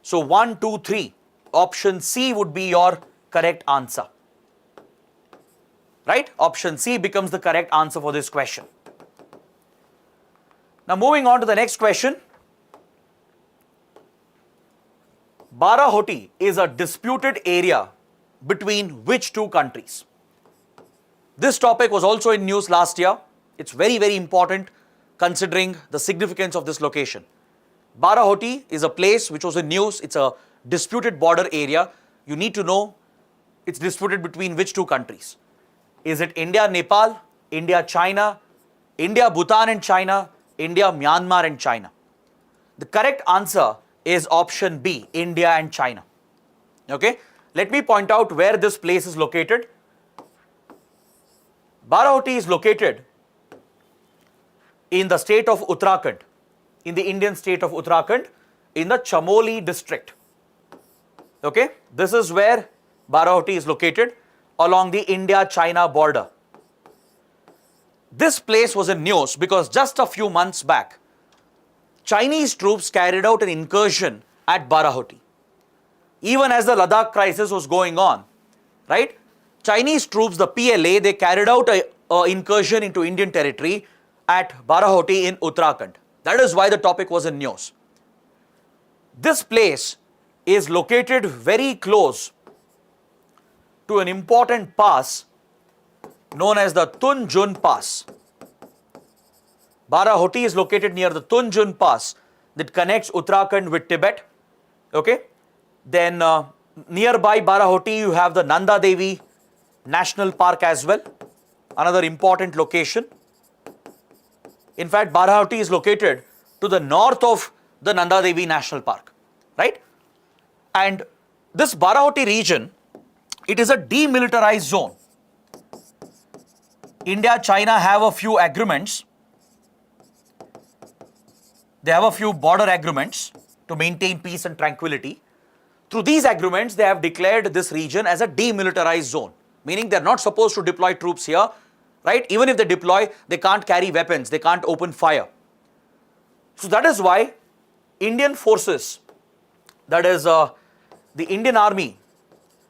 So 1, 2, 3, option C would be your correct answer. Right? Option C becomes the correct answer for this question. Now moving on to the next question. Barahoti is a disputed area between which two countries? This topic was also in news last year. It's very, very important considering the significance of this location. Barahoti is a place which was in news. It's a disputed border area. You need to know it's disputed between which two countries. Is it India, Nepal, India, China, India, Bhutan and China, India, Myanmar and China? The correct answer is option B, India and China. Okay, let me point out where this place is located. Barahoti is located in the state of Uttarakhand, in the Indian state of Uttarakhand, in the Chamoli district. Okay, this is where Barahoti is located along the India-China border. This place was in news because just a few months back, Chinese troops carried out an incursion at Barahoti. Even as the Ladakh crisis was going on, right? Chinese troops, the PLA, they carried out an incursion into Indian territory at Barahoti in Uttarakhand. That is why the topic was in news. This place is located very close to an important pass known as the Tunjun Pass. Barahoti is located near the Tunjun Pass that connects Uttarakhand with Tibet. Okay. Then nearby Barahoti you have the Nanda Devi National Park as well, another important location. In fact, Barahoti is located to the north of the Nanda Devi National Park, right? And this Barahoti region, it is a demilitarized zone. India, China have a few agreements. They have a few border agreements to maintain peace and tranquility. Through these agreements, they have declared this region as a demilitarized zone, meaning they're not supposed to deploy troops here, right? Even if they deploy, they can't carry weapons, they can't open fire. So that is why Indian forces, that is the Indian Army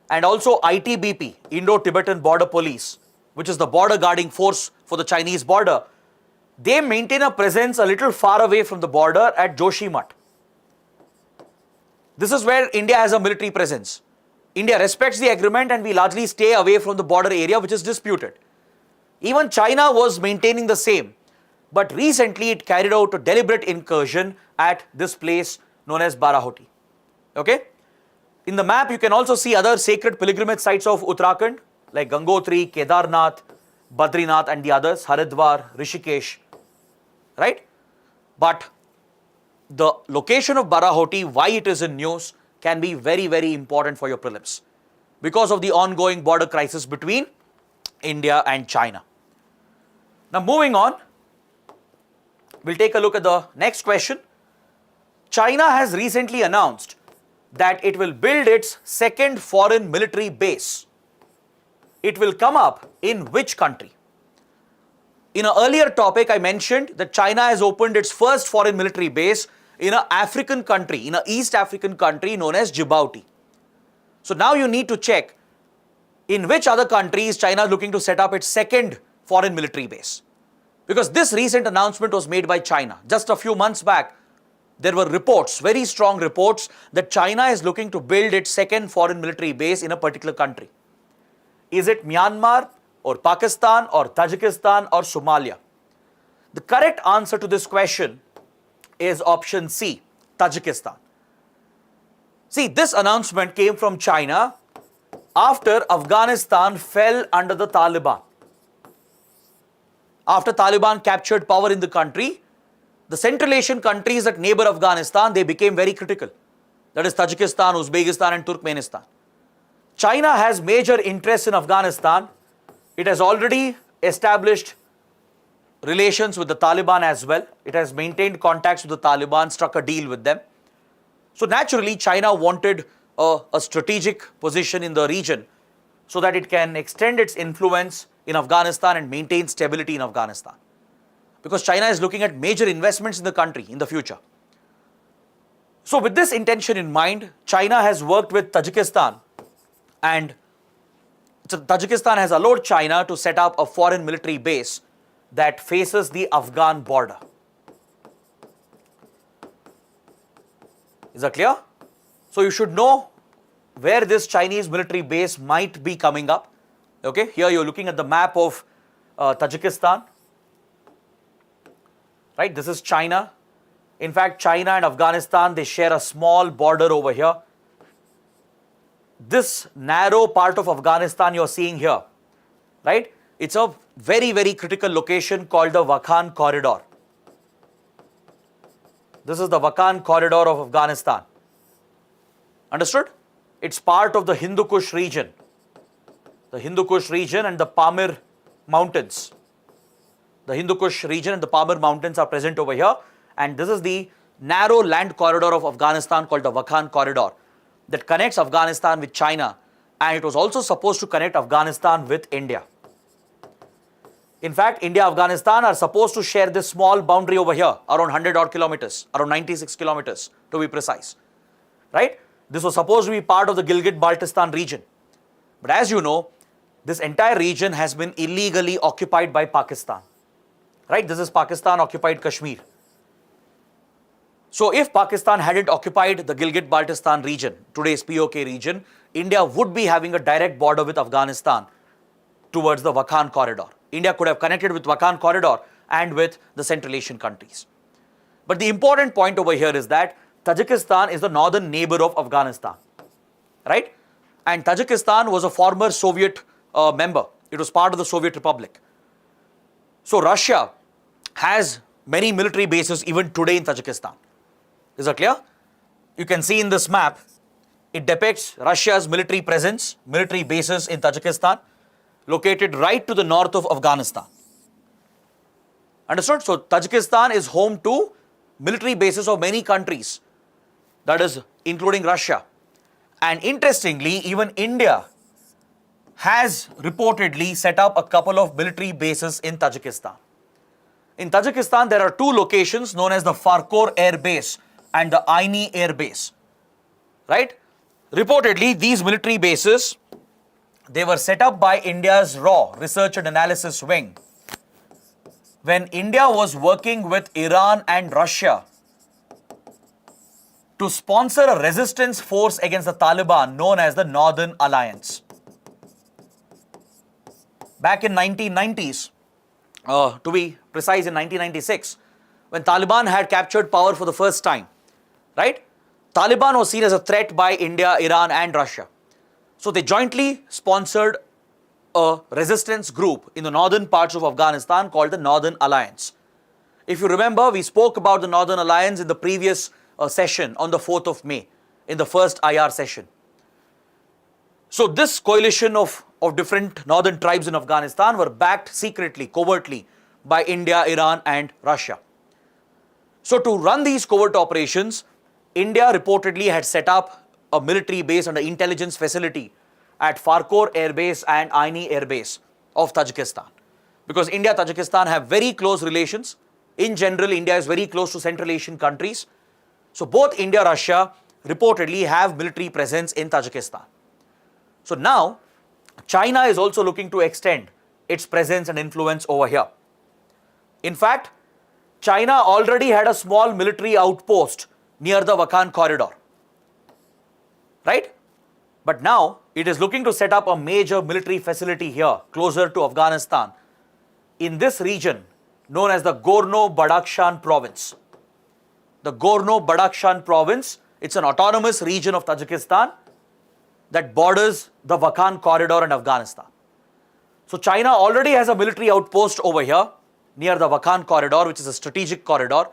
and also ITBP, Indo-Tibetan Border Police, which is the border guarding force for the Chinese border, they maintain a presence a little far away from the border at Joshimath. This is where India has a military presence. India respects the agreement and we largely stay away from the border area which is disputed. Even China was maintaining the same, but recently it carried out a deliberate incursion at this place known as Barahoti. Okay? In the map, you can also see other sacred pilgrimage sites of Uttarakhand like Gangotri, Kedarnath, Badrinath and the others, Haridwar, Rishikesh, right? But the location of Barahoti, why it is in news, can be very, very important for your prelims because of the ongoing border crisis between India and China. Now moving on, we'll take a look at the next question. China has recently announced that it will build its second foreign military base. It will come up in which country? In an earlier topic, I mentioned that China has opened its first foreign military base in an African country, in an East African country known as Djibouti. So now you need to check in which other countries China is looking to set up its second foreign military base. Because this recent announcement was made by China. Just a few months back, there were reports, very strong reports, that China is looking to build its second foreign military base in a particular country. Is it Myanmar or Pakistan or Tajikistan or Somalia? The correct answer to this question is option C, Tajikistan. See, this announcement came from China after Afghanistan fell under the Taliban. After Taliban captured power in the country, the Central Asian countries that neighbor Afghanistan, they became very critical. That is Tajikistan, Uzbekistan and Turkmenistan. China has major interests in Afghanistan. It has already established relations with the Taliban as well. It has maintained contacts with the Taliban, struck a deal with them. So naturally, China wanted a strategic position in the region so that it can extend its influence in Afghanistan and maintain stability in Afghanistan. Because China is looking at major investments in the country in the future. So with this intention in mind, China has worked with Tajikistan, and Tajikistan has allowed China to set up a foreign military base that faces the Afghan border. Is that clear? So you should know where this Chinese military base might be coming up. Okay, here you're looking at the map of Tajikistan. Right, this is China. In fact, China and Afghanistan, they share a small border over here. This narrow part of Afghanistan you're seeing here, right? It's a very, very critical location called the Wakhan Corridor. This is the Wakhan Corridor of Afghanistan. Understood? It's part of the Hindu Kush region. The Hindu Kush region and the Pamir Mountains. The Hindu Kush region and the Pamir Mountains are present over here. And this is the narrow land corridor of Afghanistan called the Wakhan Corridor that connects Afghanistan with China. And it was also supposed to connect Afghanistan with India. In fact, India and Afghanistan are supposed to share this small boundary over here, around 100 odd kilometers, around 96 kilometers to be precise. Right? This was supposed to be part of the Gilgit-Baltistan region. But as you know, this entire region has been illegally occupied by Pakistan. Right? This is Pakistan occupied Kashmir. So if Pakistan hadn't occupied the Gilgit-Baltistan region, today's POK region, India would be having a direct border with Afghanistan towards the Wakhan Corridor. India could have connected with Wakhan Corridor and with the Central Asian countries. But the important point over here is that Tajikistan is the northern neighbor of Afghanistan. Right? And Tajikistan was a former Soviet member. It was part of the Soviet Republic. So Russia has many military bases even today in Tajikistan. Is that clear? You can see in this map, it depicts Russia's military presence, military bases in Tajikistan, located right to the north of Afghanistan. Understood? So Tajikistan is home to military bases of many countries, that is including Russia. And interestingly, even India has reportedly set up a couple of military bases in Tajikistan. In Tajikistan, there are two locations known as the Farkor Air Base and the Aini Air Base. Right? Reportedly, these military bases, they were set up by India's RAW, Research and Analysis Wing, when India was working with Iran and Russia to sponsor a resistance force against the Taliban known as the Northern Alliance. Back in 1990s, to be precise in 1996, when Taliban had captured power for the first time, right? Taliban was seen as a threat by India, Iran and Russia. So they jointly sponsored a resistance group in the northern parts of Afghanistan called the Northern Alliance. If you remember, we spoke about the Northern Alliance in the previous session on the 4th of May, in the first IR session. So this coalition of different northern tribes in Afghanistan were backed secretly, covertly by India, Iran and Russia. So to run these covert operations, India reportedly had set up a military base and an intelligence facility at Farkor Air Base and Aini Air Base of Tajikistan. Because India, Tajikistan have very close relations. In general, India is very close to Central Asian countries. So both India, Russia reportedly have military presence in Tajikistan. So now, China is also looking to extend its presence and influence over here. In fact, China already had a small military outpost near the Wakhan corridor, right? But now it is looking to set up a major military facility here, closer to Afghanistan, in this region known as the Gorno-Badakhshan province. The Gorno-Badakhshan province, it's an autonomous region of Tajikistan that borders the Wakhan corridor in Afghanistan. So China already has a military outpost over here near the Wakhan corridor, which is a strategic corridor,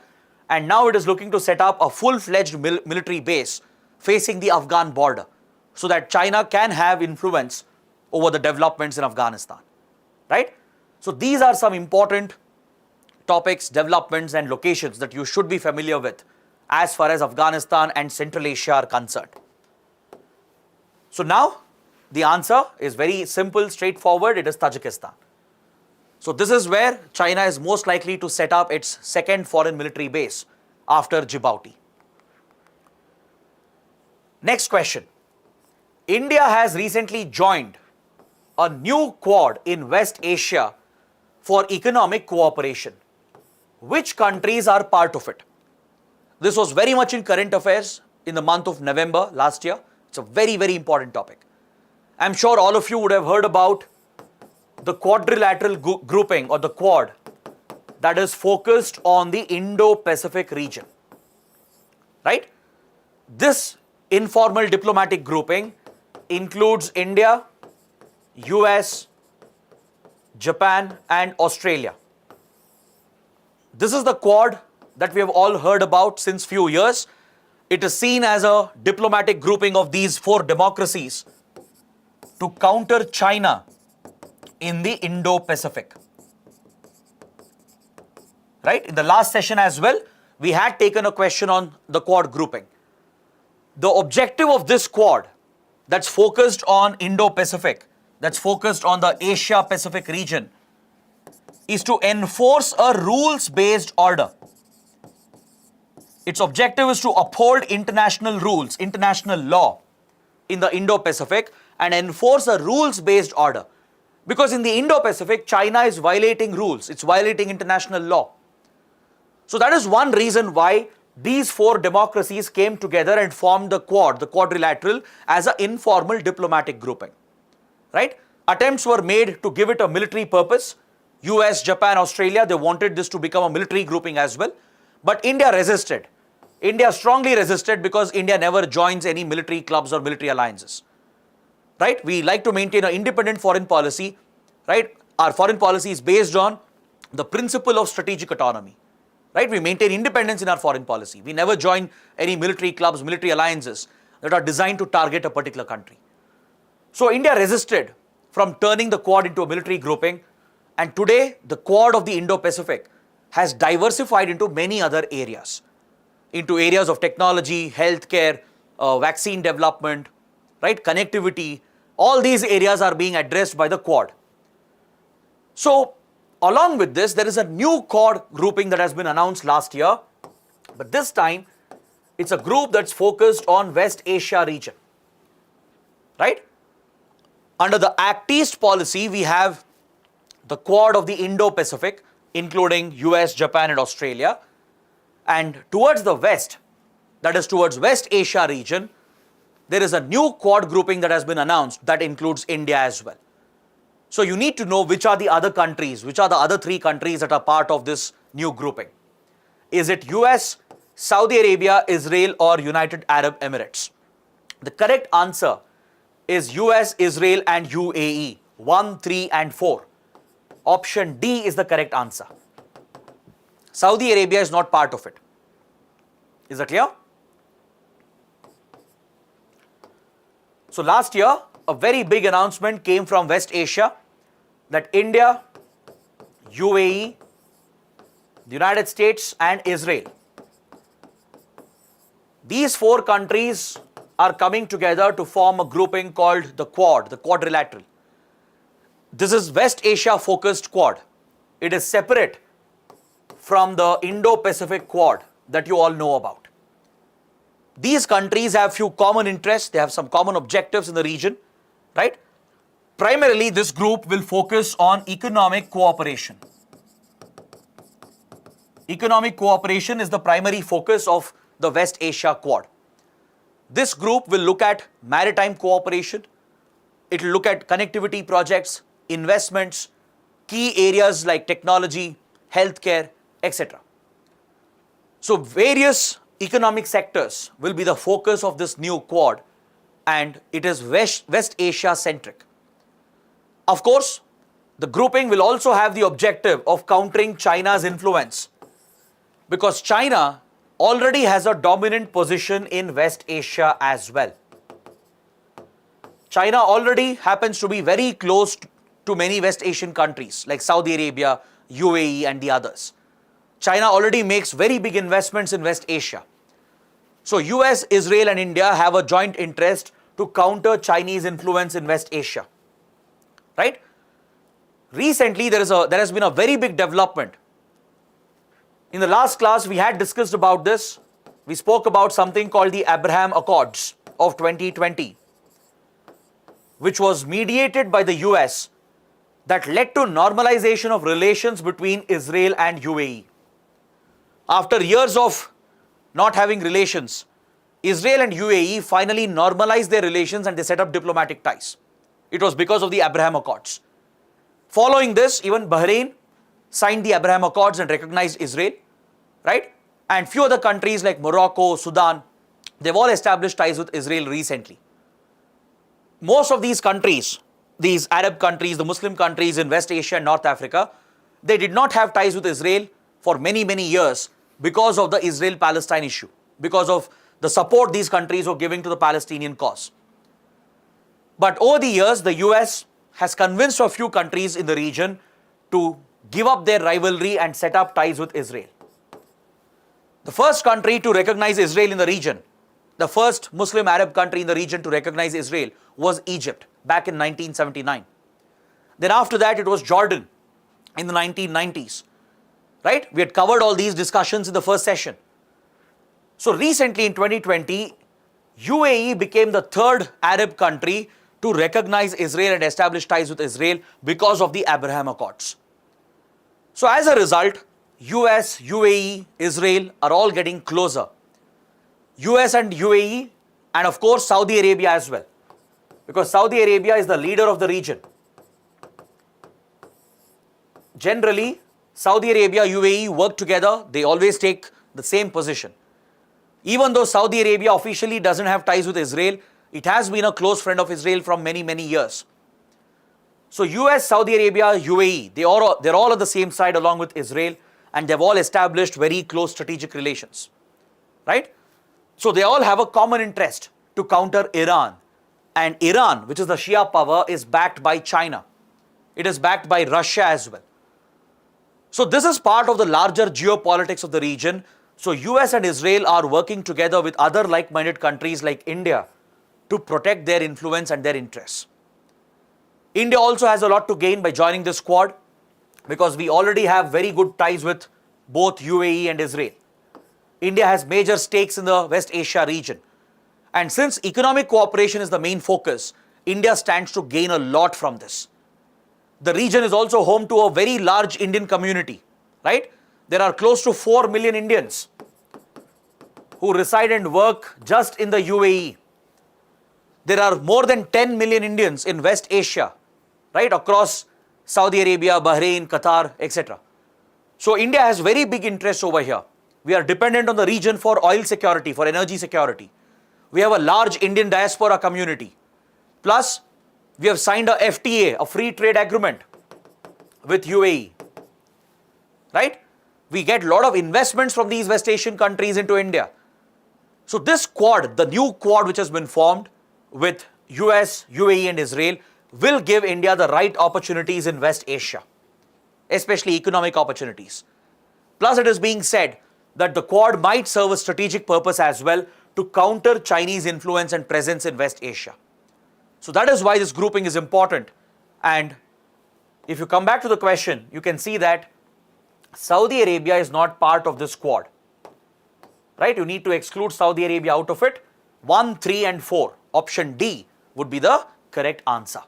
and now it is looking to set up a full-fledged military base facing the Afghan border so that China can have influence over the developments in Afghanistan, right? So these are some important topics, developments and locations that you should be familiar with as far as Afghanistan and Central Asia are concerned. So now the answer is very simple, straightforward. It is Tajikistan. So this is where China is most likely to set up its second foreign military base after Djibouti. Next question. India has recently joined a new Quad in West Asia for economic cooperation. Which countries are part of it? This was very much in current affairs in the month of November last year. It's a very, very important topic. I'm sure all of you would have heard about the quadrilateral grouping or the Quad that is focused on the Indo-Pacific region, right? This informal diplomatic grouping includes India, US, Japan and Australia. This is the Quad that we have all heard about since few years. It is seen as a diplomatic grouping of these four democracies to counter China in the Indo-Pacific. Right? In the last session as well, we had taken a question on the Quad grouping. The objective of this Quad that's focused on Indo-Pacific, that's focused on the Asia-Pacific region, is to enforce a rules-based order. Its objective is to uphold international rules, international law in the Indo-Pacific and enforce a rules-based order. Because in the Indo-Pacific, China is violating rules, it's violating international law. So that is one reason why these four democracies came together and formed the Quad, the quadrilateral, as an informal diplomatic grouping, right? Attempts were made to give it a military purpose. US, Japan, Australia, they wanted this to become a military grouping as well. But India resisted. India strongly resisted because India never joins any military clubs or military alliances, right? We like to maintain an independent foreign policy, right? Our foreign policy is based on the principle of strategic autonomy, right? We maintain independence in our foreign policy. We never join any military clubs, military alliances that are designed to target a particular country. So India resisted from turning the Quad into a military grouping, and today the Quad of the Indo-Pacific has diversified into many other areas, into areas of technology, healthcare, vaccine development, right, connectivity. All these areas are being addressed by the Quad. So along with this, there is a new Quad grouping that has been announced last year, but this time it's a group that's focused on West Asia region, right? Under the Act East policy, we have the Quad of the Indo-Pacific, including US, Japan and Australia. And towards the west, that is towards West Asia region, there is a new Quad grouping that has been announced that includes India as well. So you need to know which are the other countries, which are the other three countries that are part of this new grouping. Is it US, Saudi Arabia, Israel or United Arab Emirates? The correct answer is US, Israel and UAE, 1, 3 and 4. Option D is the correct answer. Saudi Arabia is not part of it. Is that clear? So last year, a very big announcement came from West Asia that India, UAE, the United States and Israel, These four countries are coming together to form a grouping called the Quad, the Quadrilateral. This is West Asia focused Quad. It is separate from the Indo-Pacific Quad that you all know about. These countries have few common interests, they have some common objectives in the region, right? Primarily, this group will focus on economic cooperation. Economic cooperation is the primary focus of the West Asia Quad. This group will look at maritime cooperation, it will look at connectivity projects, investments, key areas like technology, healthcare, etc. So various economic sectors will be the focus of this new Quad, and it is West Asia centric. Of course, the grouping will also have the objective of countering China's influence, because China already has a dominant position in West Asia as well. China already happens to be very close to many West Asian countries like Saudi Arabia, UAE and the others. China already makes very big investments in West Asia. So US, Israel and India have a joint interest to counter Chinese influence in West Asia, right? Recently, there has been a very big development. In the last class, we had discussed about this. We spoke about something called the Abraham Accords of 2020, which was mediated by the US, that led to normalization of relations between Israel and UAE. After years of not having relations, Israel and UAE finally normalized their relations and they set up diplomatic ties. It was because of the Abraham Accords. Following this, even Bahrain signed the Abraham Accords and recognized Israel, right? And few other countries like Morocco, Sudan, they've all established ties with Israel recently. Most of these countries, these Arab countries, the Muslim countries in West Asia and North Africa, they did not have ties with Israel for many, many years because of the Israel-Palestine issue, because of the support these countries were giving to the Palestinian cause. But over the years, the US has convinced a few countries in the region to give up their rivalry and set up ties with Israel. The first country to recognize Israel in the region, the first Muslim Arab country in the region to recognize Israel was Egypt back in 1979. Then after that, it was Jordan in the 1990s, right? We had covered all these discussions in the first session. So recently in 2020, UAE became the third Arab country to recognize Israel and establish ties with Israel because of the Abraham Accords. So as a result, US, UAE, Israel are all getting closer. US and UAE and of course Saudi Arabia as well, because Saudi Arabia is the leader of the region. Generally, Saudi Arabia, UAE work together, they always take the same position. Even though Saudi Arabia officially doesn't have ties with Israel, it has been a close friend of Israel from many, many years. So US, Saudi Arabia, UAE, they're all on the same side along with Israel, and they've all established very close strategic relations, right? So they all have a common interest to counter Iran. And Iran, which is the Shia power, is backed by China. It is backed by Russia as well. So this is part of the larger geopolitics of the region. So US and Israel are working together with other like-minded countries like India to protect their influence and their interests. India also has a lot to gain by joining this Quad, because we already have very good ties with both UAE and Israel. India has major stakes in the West Asia region. And since economic cooperation is the main focus, India stands to gain a lot from this. The region is also home to a very large Indian community, right? There are close to 4 million Indians who reside and work just in the UAE. There are more than 10 million Indians in West Asia, right, across Saudi Arabia, Bahrain, Qatar, etc. So India has very big interests over here. We are dependent on the region for oil security, for energy security. We have a large Indian diaspora community. Plus, we have signed a FTA, a free trade agreement with UAE, right? We get a lot of investments from these West Asian countries into India. So this Quad, the new Quad which has been formed with US, UAE and Israel, will give India the right opportunities in West Asia, especially economic opportunities. Plus, it is being said that the Quad might serve a strategic purpose as well, to counter Chinese influence and presence in West Asia. So that is why this grouping is important. And if you come back to the question, you can see that Saudi Arabia is not part of this quad. Right? You need to exclude Saudi Arabia out of it. 1, 3 and 4. Option D would be the correct answer.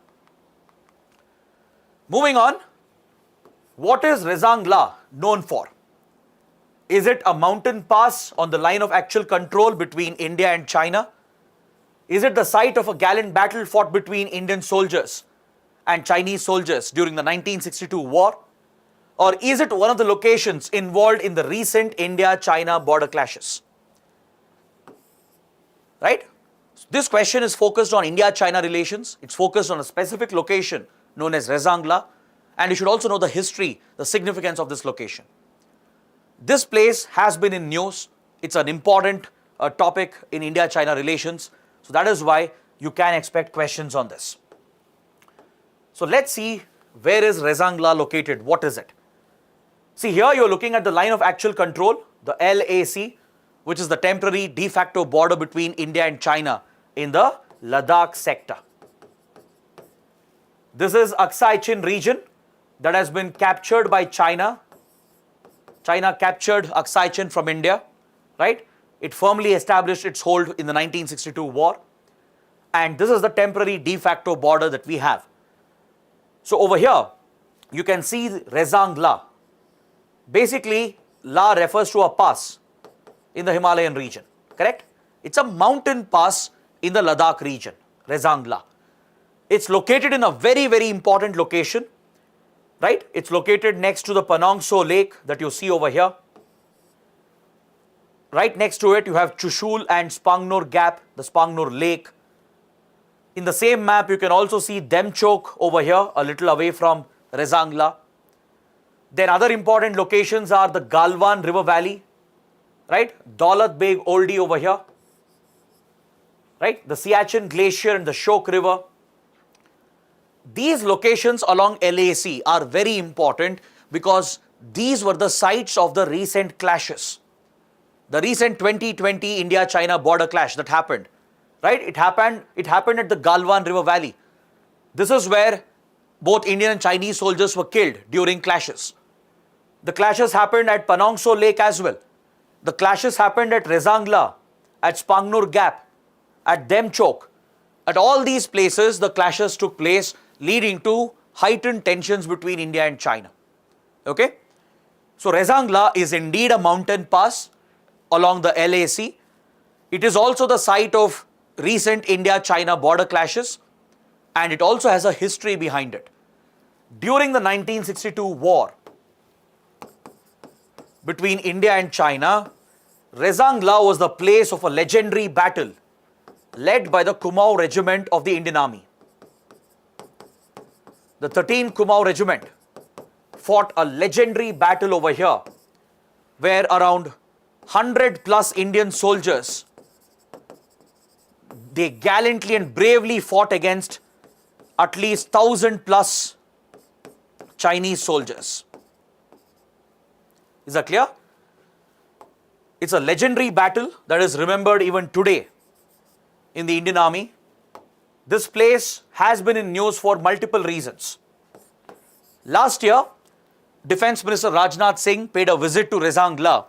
Moving on, what is Rezang La known for? Is it a mountain pass on the line of actual control between India and China? Is it the site of a gallant battle fought between Indian soldiers and Chinese soldiers during the 1962 war? Or is it one of the locations involved in the recent India-China border clashes? Right? This question is focused on India-China relations. It's focused on a specific location known as Rezang La, and you should also know the history, the significance of this location. This place has been in news. It's an important topic in India-China relations. So that is why you can expect questions on this. So let's see, where is Rezang La located? What is it? See, here you're looking at the line of actual control, the LAC, which is the temporary de facto border between India and China in the Ladakh sector. This is Aksai Chin region that has been captured by China. China captured Aksai Chin from India, right? It firmly established its hold in the 1962 war. And this is the temporary de facto border that we have. So over here, you can see Rezang La. Basically, La refers to a pass in the Himalayan region, correct? It's a mountain pass in the Ladakh region, Rezang La. It's located in a very, very important location, right? It's located next to the Panong So Lake that you see over here. Right next to it, you have Chushul and Spangnur Gap, the Spangnur Lake. In the same map, you can also see Demchok over here, a little away from Rezang La. Then other important locations are the Galwan River Valley, right? Daulat Beg Oldie over here, right? The Siachen Glacier and the Shok River. These locations along LAC are very important because these were the sites of the recent clashes. The recent 2020 India-China border clash that happened, right? It happened at the Galwan River Valley. This is where both Indian and Chinese soldiers were killed during clashes. The clashes happened at Panong So Lake as well. The clashes happened at Rezang La, at Spangnur Gap, at Demchok. At all these places, the clashes took place, leading to heightened tensions between India and China. Okay? So Rezang La is indeed a mountain pass along the LAC. It is also the site of recent India-China border clashes, and it also has a history behind it. During the 1962 war between India and China, Rezang La was the place of a legendary battle led by the Kumaon Regiment of the Indian Army. The 13th Kumaon Regiment fought a legendary battle over here where around 100 plus Indian soldiers, they gallantly and bravely fought against at least 1,000 plus Chinese soldiers. Is that clear? It's a legendary battle that is remembered even today in the Indian Army. This place has been in news for multiple reasons. Last year, Defence Minister Rajnath Singh paid a visit to Rezang La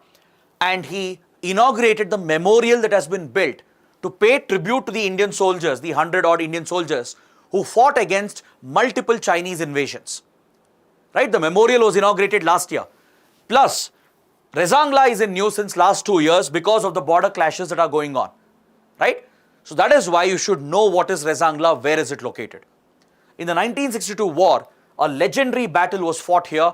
and he inaugurated the memorial that has been built to pay tribute to the Indian soldiers, the 100 odd Indian soldiers who fought against multiple Chinese invasions. Right? The memorial was inaugurated last year. Plus, Rezang La is in news since last 2 years because of the border clashes that are going on. Right? So that is why you should know what is Rezang La, where is it located. In the 1962 war, a legendary battle was fought here,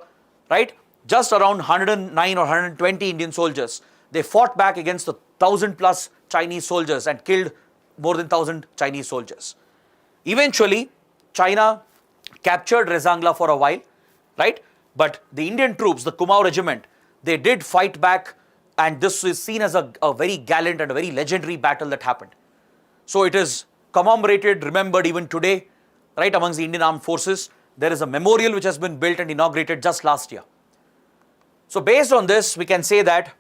right? Just around 109 or 120 Indian soldiers. They fought back against the 1,000 plus Chinese soldiers and killed more than 1,000 Chinese soldiers. Eventually, China captured Rezang La for a while, right? But the Indian troops, the Kumaon Regiment, they did fight back, and this is seen as a very gallant and a very legendary battle that happened. So it is commemorated, remembered even today, right, amongst the Indian Armed Forces. There is a memorial which has been built and inaugurated just last year. So based on this, we can say that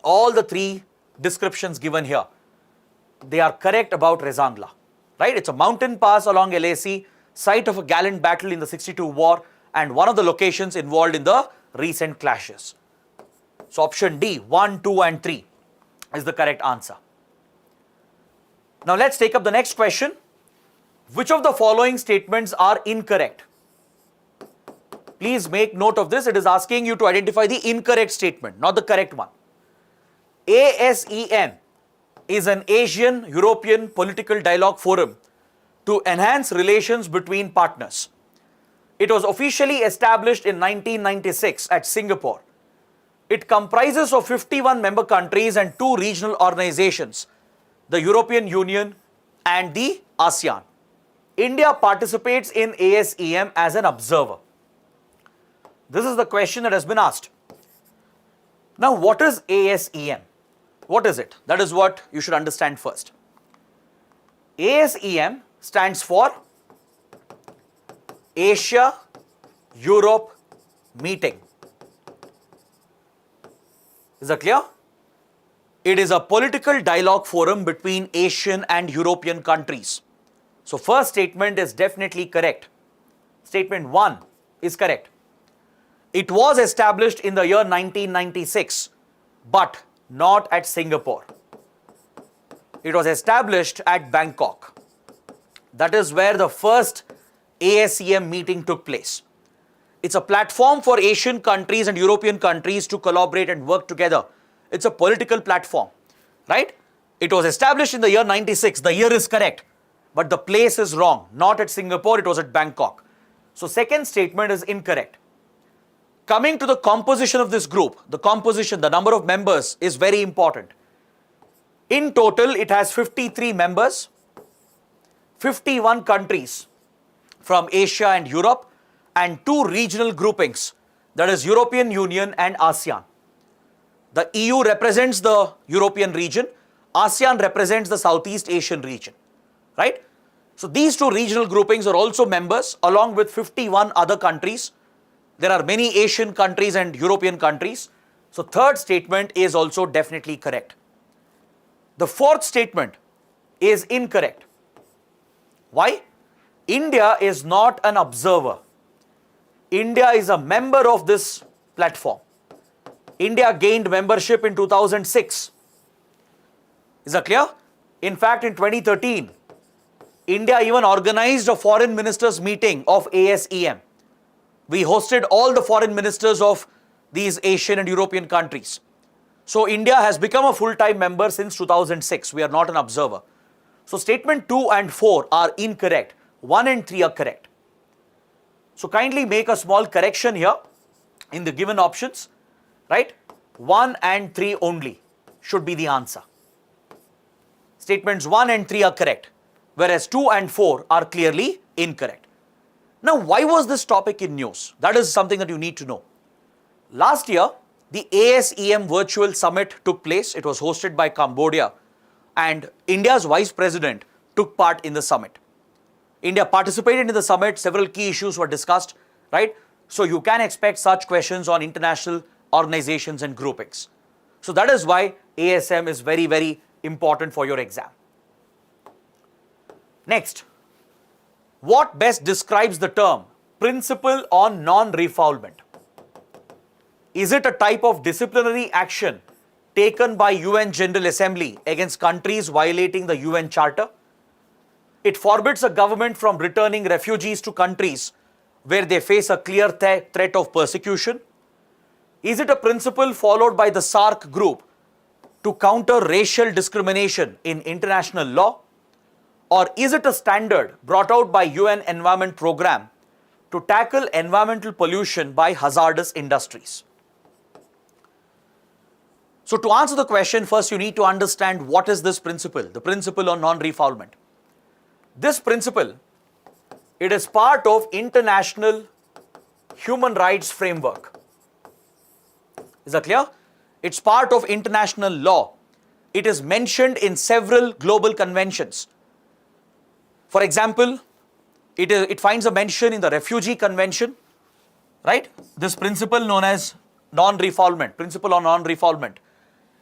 all the three descriptions given here, they are correct about Rezangla, right? It's a mountain pass along LAC, site of a gallant battle in the 62 war, and one of the locations involved in the recent clashes. So option D, 1, 2 and 3 is the correct answer. Now let's take up the next question. Which of the following statements are incorrect? Please make note of this. It is asking you to identify the incorrect statement, not the correct one. ASEM is an Asian European political dialogue forum to enhance relations between partners. It was officially established in 1996 at Singapore. It comprises of 51 member countries and 2 regional organizations, the European Union and the ASEAN. India participates in ASEM as an observer. This is the question that has been asked. Now, what is ASEM? What is it? That is what you should understand first. ASEM stands for Asia Europe Meeting. Is that clear? It is a political dialogue forum between Asian and European countries. So first statement is definitely correct. Statement 1 is correct. It was established in the year 1996, but not at Singapore. It was established at Bangkok. That is where the first ASEM meeting took place. It's a platform for Asian countries and European countries to collaborate and work together. It's a political platform, right? It was established in the year 96. The year is correct, but the place is wrong. Not at Singapore, it was at Bangkok. So second statement is incorrect. Coming to the composition of this group, the composition, the number of members is very important. In total, it has 53 members, 51 countries from Asia and Europe, and 2 regional groupings, that is European Union and ASEAN. The EU represents the European region, ASEAN represents the Southeast Asian region, right? So these 2 regional groupings are also members along with 51 other countries. There are many Asian countries and European countries. So third statement is also definitely correct. The fourth statement is incorrect. Why? India is not an observer. India is a member of this platform. India gained membership in 2006. Is that clear? In fact, in 2013, India even organized a foreign ministers meeting of ASEM. We hosted all the foreign ministers of these Asian and European countries. So India has become a full-time member since 2006. We are not an observer. So statement 2 and 4 are incorrect. 1 and 3 are correct. So kindly make a small correction here in the given options, right? 1 and 3 only should be the answer. Statements 1 and 3 are correct, whereas 2 and 4 are clearly incorrect. Now, why was this topic in news? That is something that you need to know. Last year, the ASEM Virtual Summit took place. It was hosted by Cambodia, and India's Vice President took part in the summit. India participated in the summit. Several key issues were discussed, right? So you can expect such questions on international organizations and groupings. So that is why ASEM is very, very important for your exam. Next, what best describes the term principle on non-refoulement? Is it a type of disciplinary action taken by UN General Assembly against countries violating the UN Charter? It forbids a government from returning refugees to countries where they face a clear threat of persecution. Is it a principle followed by the SAARC group to counter racial discrimination in international law? Or is it a standard brought out by UN Environment Programme to tackle environmental pollution by hazardous industries? So to answer the question, first you need to understand what is this principle, the principle on non-refoulement. This principle, it is part of international human rights framework. Is that clear? It's part of international law. It is mentioned in several global conventions. For example, it finds a mention in the Refugee Convention, right? This principle known as non-refoulement, principle on non-refoulement.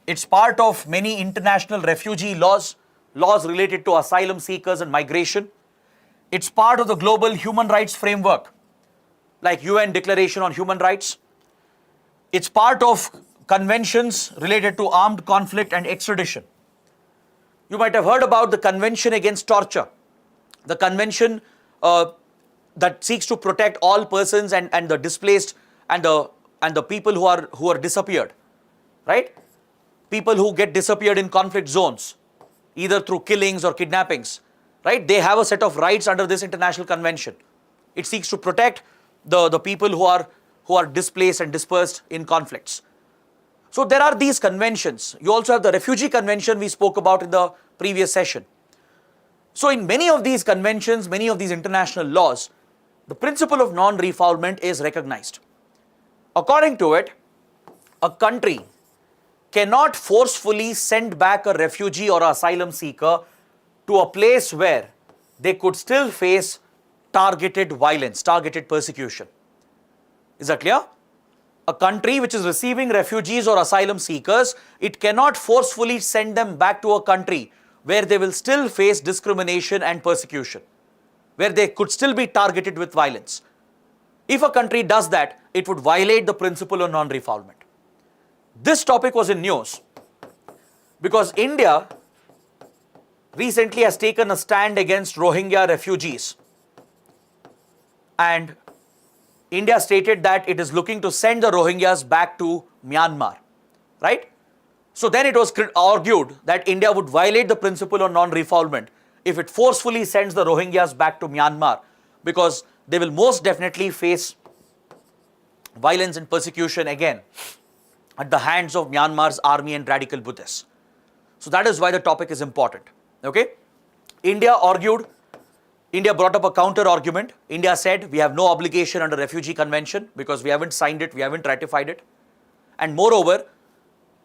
It's part of many international refugee laws laws related to asylum seekers and migration. It's part of the global human rights framework, like UN Declaration on Human Rights. It's part of conventions related to armed conflict and extradition. You might have heard about the Convention Against Torture, the convention that seeks to protect all persons and the displaced and the people who are disappeared, right? People who get disappeared in conflict zones, either through killings or kidnappings, right? They have a set of rights under this international convention. It seeks to protect the people who are displaced and dispersed in conflicts. So there are these conventions. You also have the Refugee Convention we spoke about in the previous session. So in many of these conventions, many of these international laws, the principle of non-refoulement is recognized. According to it, a country cannot forcefully send back a refugee or asylum seeker to a place where they could still face targeted violence, targeted persecution. Is that clear? A country which is receiving refugees or asylum seekers, it cannot forcefully send them back to a country where they will still face discrimination and persecution, where they could still be targeted with violence. If a country does that, it would violate the principle of non-refoulement. This topic was in news because India recently has taken a stand against Rohingya refugees, and India stated that it is looking to send the Rohingyas back to Myanmar, right? So then it was argued that India would violate the principle of non-refoulement if it forcefully sends the Rohingyas back to Myanmar, because they will most definitely face violence and persecution again at the hands of Myanmar's army and radical Buddhists. So that is why the topic is important. Okay? India brought up a counter argument. India said we have no obligation under Refugee Convention because we haven't signed it, we haven't ratified it. And moreover,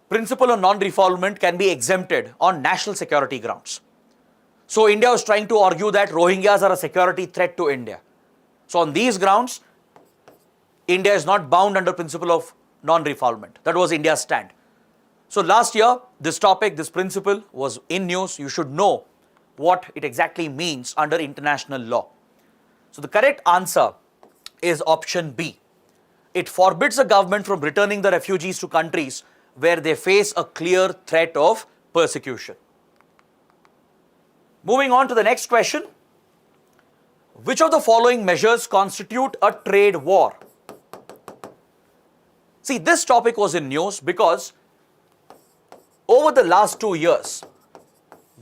principle of non-refoulement can be exempted on national security grounds. So India was trying to argue that Rohingyas are a security threat to India. So on these grounds, India is not bound under principle of non-refoulement. That was India's stand. So last year, this topic, this principle was in news. You should know what it exactly means under international law. So the correct answer is option B. It forbids the government from returning the refugees to countries where they face a clear threat of persecution. Moving on to the next question. Which of the following measures constitute a trade war? See, this topic was in news because over the last 2 years,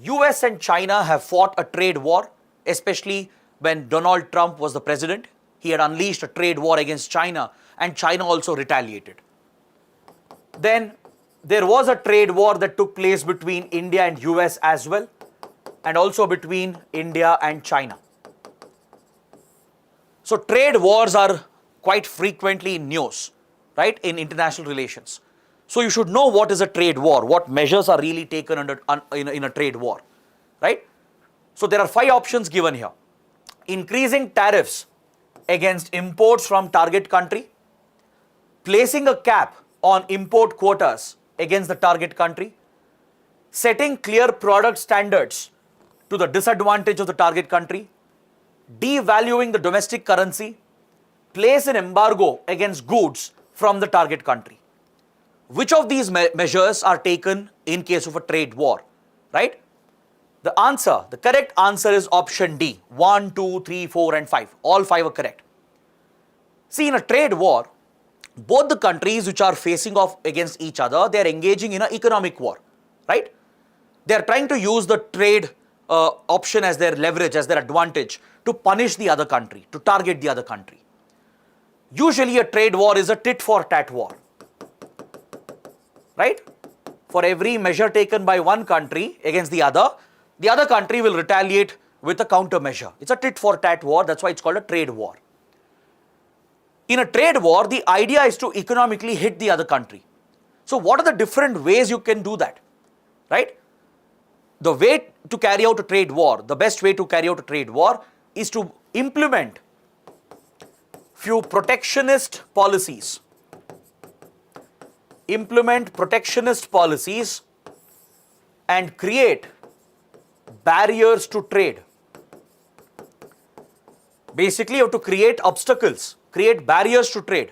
US and China have fought a trade war, especially when Donald Trump was the president. He had unleashed a trade war against China, and China also retaliated. Then there was a trade war that took place between India and US as well, and also between India and China. So trade wars are quite frequently in news, right, in international relations. So you should know what is a trade war, what measures are really taken in a trade war, right? So there are 5 options given here. Increasing tariffs against imports from target country, placing a cap on import quotas against the target country, setting clear product standards to the disadvantage of the target country, devaluing the domestic currency, place an embargo against goods from the target country. Which of these measures are taken in case of a trade war, right? The correct answer is option D. 1, 2, 3, 4 and 5. All 5 are correct. See, in a trade war, both the countries which are facing off against each other, they are engaging in an economic war, right? They are trying to use the trade option as their leverage, as their advantage to punish the other country, to target the other country. Usually a trade war is a tit for tat war, right? For every measure taken by one country against the other country will retaliate with a countermeasure. It's a tit for tat war. That's why it's called a trade war. In a trade war, the idea is to economically hit the other country. So what are the different ways you can do that, right? The way to carry out a trade war, the best way to carry out a trade war is to implement few protectionist policies. Implement protectionist policies and create barriers to trade. Basically, you have to create obstacles, create barriers to trade.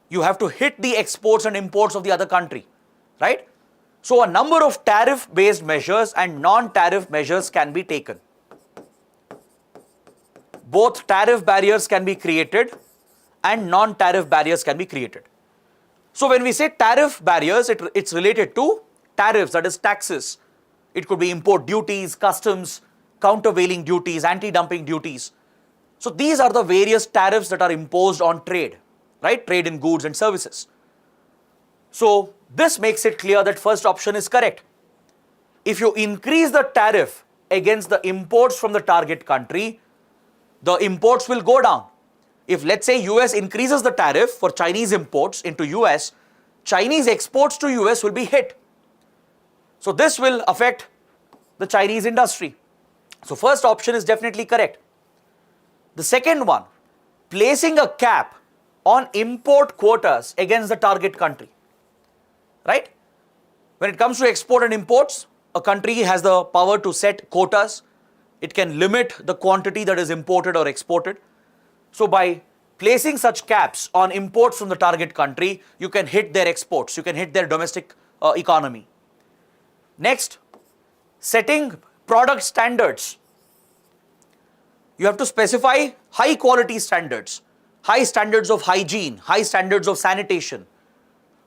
You have to hit the exports and imports of the other country, right? So a number of tariff-based measures and non-tariff measures can be taken. Both tariff barriers can be created and non-tariff barriers can be created. So when we say tariff barriers, it's related to tariffs, that is taxes. It could be import duties, customs, countervailing duties, anti-dumping duties. So these are the various tariffs that are imposed on trade, right? Trade in goods and services. So this makes it clear that first option is correct. If you increase the tariff against the imports from the target country, the imports will go down. If let's say US increases the tariff for Chinese imports into US, Chinese exports to US will be hit. So this will affect the Chinese industry. So first option is definitely correct. The second one, placing a cap on import quotas against the target country, right? When it comes to export and imports, a country has the power to set quotas. It can limit the quantity that is imported or exported. So by placing such caps on imports from the target country, you can hit their exports, you can hit their domestic economy. Next, setting product standards. You have to specify high quality standards, high standards of hygiene, high standards of sanitation.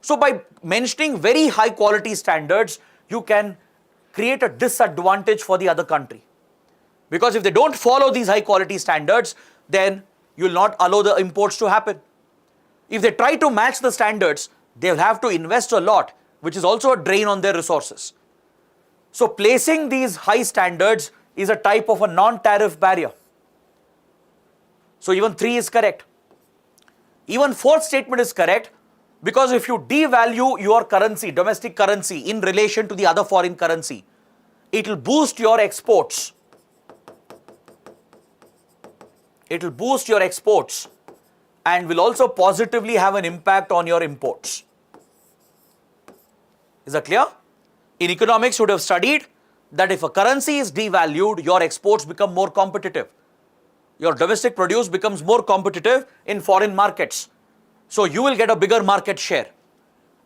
So by mentioning very high quality standards, you can create a disadvantage for the other country. Because if they don't follow these high quality standards, then you will not allow the imports to happen. If they try to match the standards, they will have to invest a lot, which is also a drain on their resources. So placing these high standards is a type of a non-tariff barrier. So even 3 is correct. Even fourth statement is correct, because if you devalue your currency, domestic currency, in relation to the other foreign currency, it will boost your exports. It will boost your exports and will also positively have an impact on your imports. Is that clear? In economics, you would have studied that if a currency is devalued, your exports become more competitive. Your domestic produce becomes more competitive in foreign markets. So you will get a bigger market share.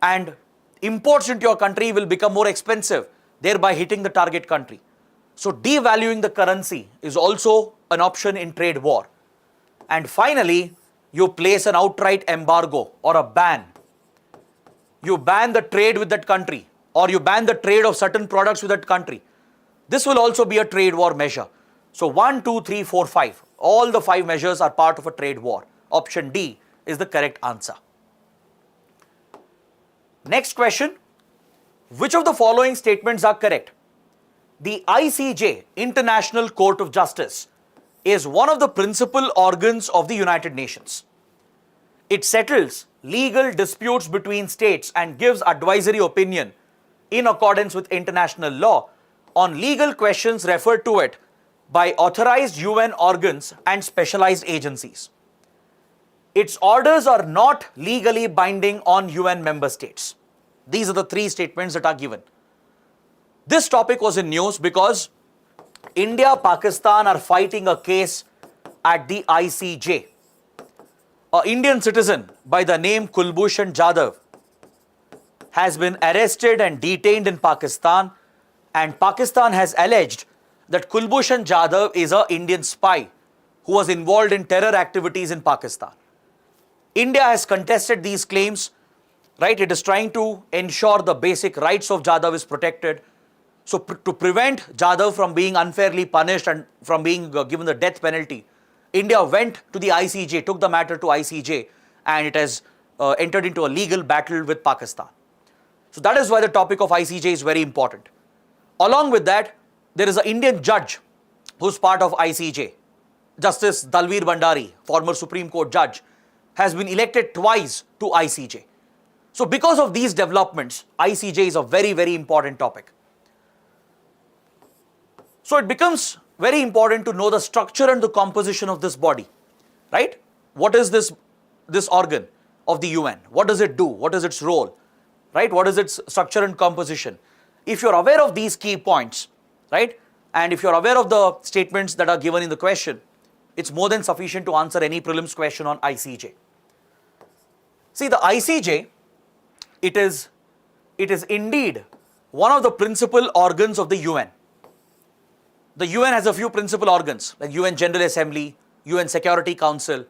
And imports into your country will become more expensive, thereby hitting the target country. So devaluing the currency is also an option in trade war. And finally, you place an outright embargo or a ban. You ban the trade with that country, or you ban the trade of certain products with that country. This will also be a trade war measure. So 1, 2, 3, 4, 5. All the 5 measures are part of a trade war. Option D is the correct answer. Next question. Which of the following statements are correct? The ICJ, International Court of Justice, is one of the principal organs of the United Nations. It settles legal disputes between states and gives advisory opinion in accordance with international law on legal questions referred to it by authorized UN organs and specialized agencies. Its orders are not legally binding on UN member states. These are the 3 statements that are given. This topic was in news because India, Pakistan are fighting a case at the ICJ. An Indian citizen by the name Kulbhushan Jadhav has been arrested and detained in Pakistan, and Pakistan has alleged that Kulbhushan Jadhav is an Indian spy who was involved in terror activities in Pakistan. India has contested these claims, right? It is trying to ensure the basic rights of Jadhav is protected. So to prevent Jadhav from being unfairly punished and from being given the death penalty, India went to the ICJ, took the matter to ICJ, and it has entered into a legal battle with Pakistan. So that is why the topic of ICJ is very important. Along with that, there is an Indian judge who's part of ICJ. Justice Dalveer Bhandari, former Supreme Court judge, has been elected twice to ICJ. So because of these developments, ICJ is a very, very important topic. So it becomes very important to know the structure and the composition of this body, right? What is this organ of the UN? What does it do? What is its role, right? What is its structure and composition? If you're aware of these key points, right, And if you're aware of the statements that are given in the question, it's more than sufficient to answer any prelims question on ICJ. See, the ICJ, it is indeed one of the principal organs of the UN. The UN has a few principal organs like UN General Assembly, UN Security Council,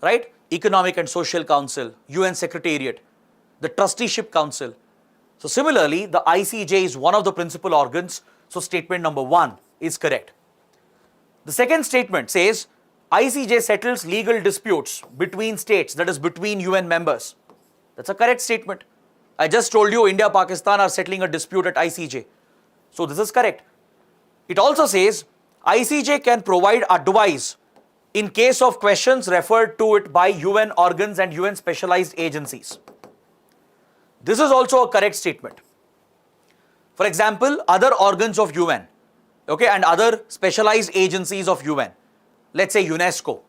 right? Economic and Social Council, UN Secretariat, the Trusteeship Council. So similarly, the ICJ is one of the principal organs. So statement number 1 is correct. The second statement says ICJ settles legal disputes between states, that is between UN members. That's a correct statement. I just told you India, Pakistan are settling a dispute at ICJ. So this is correct. It also says ICJ can provide advice in case of questions referred to it by UN organs and UN specialized agencies. This is also a correct statement. For example, other organs of UN, okay, and other specialized agencies of UN, let's say UNESCO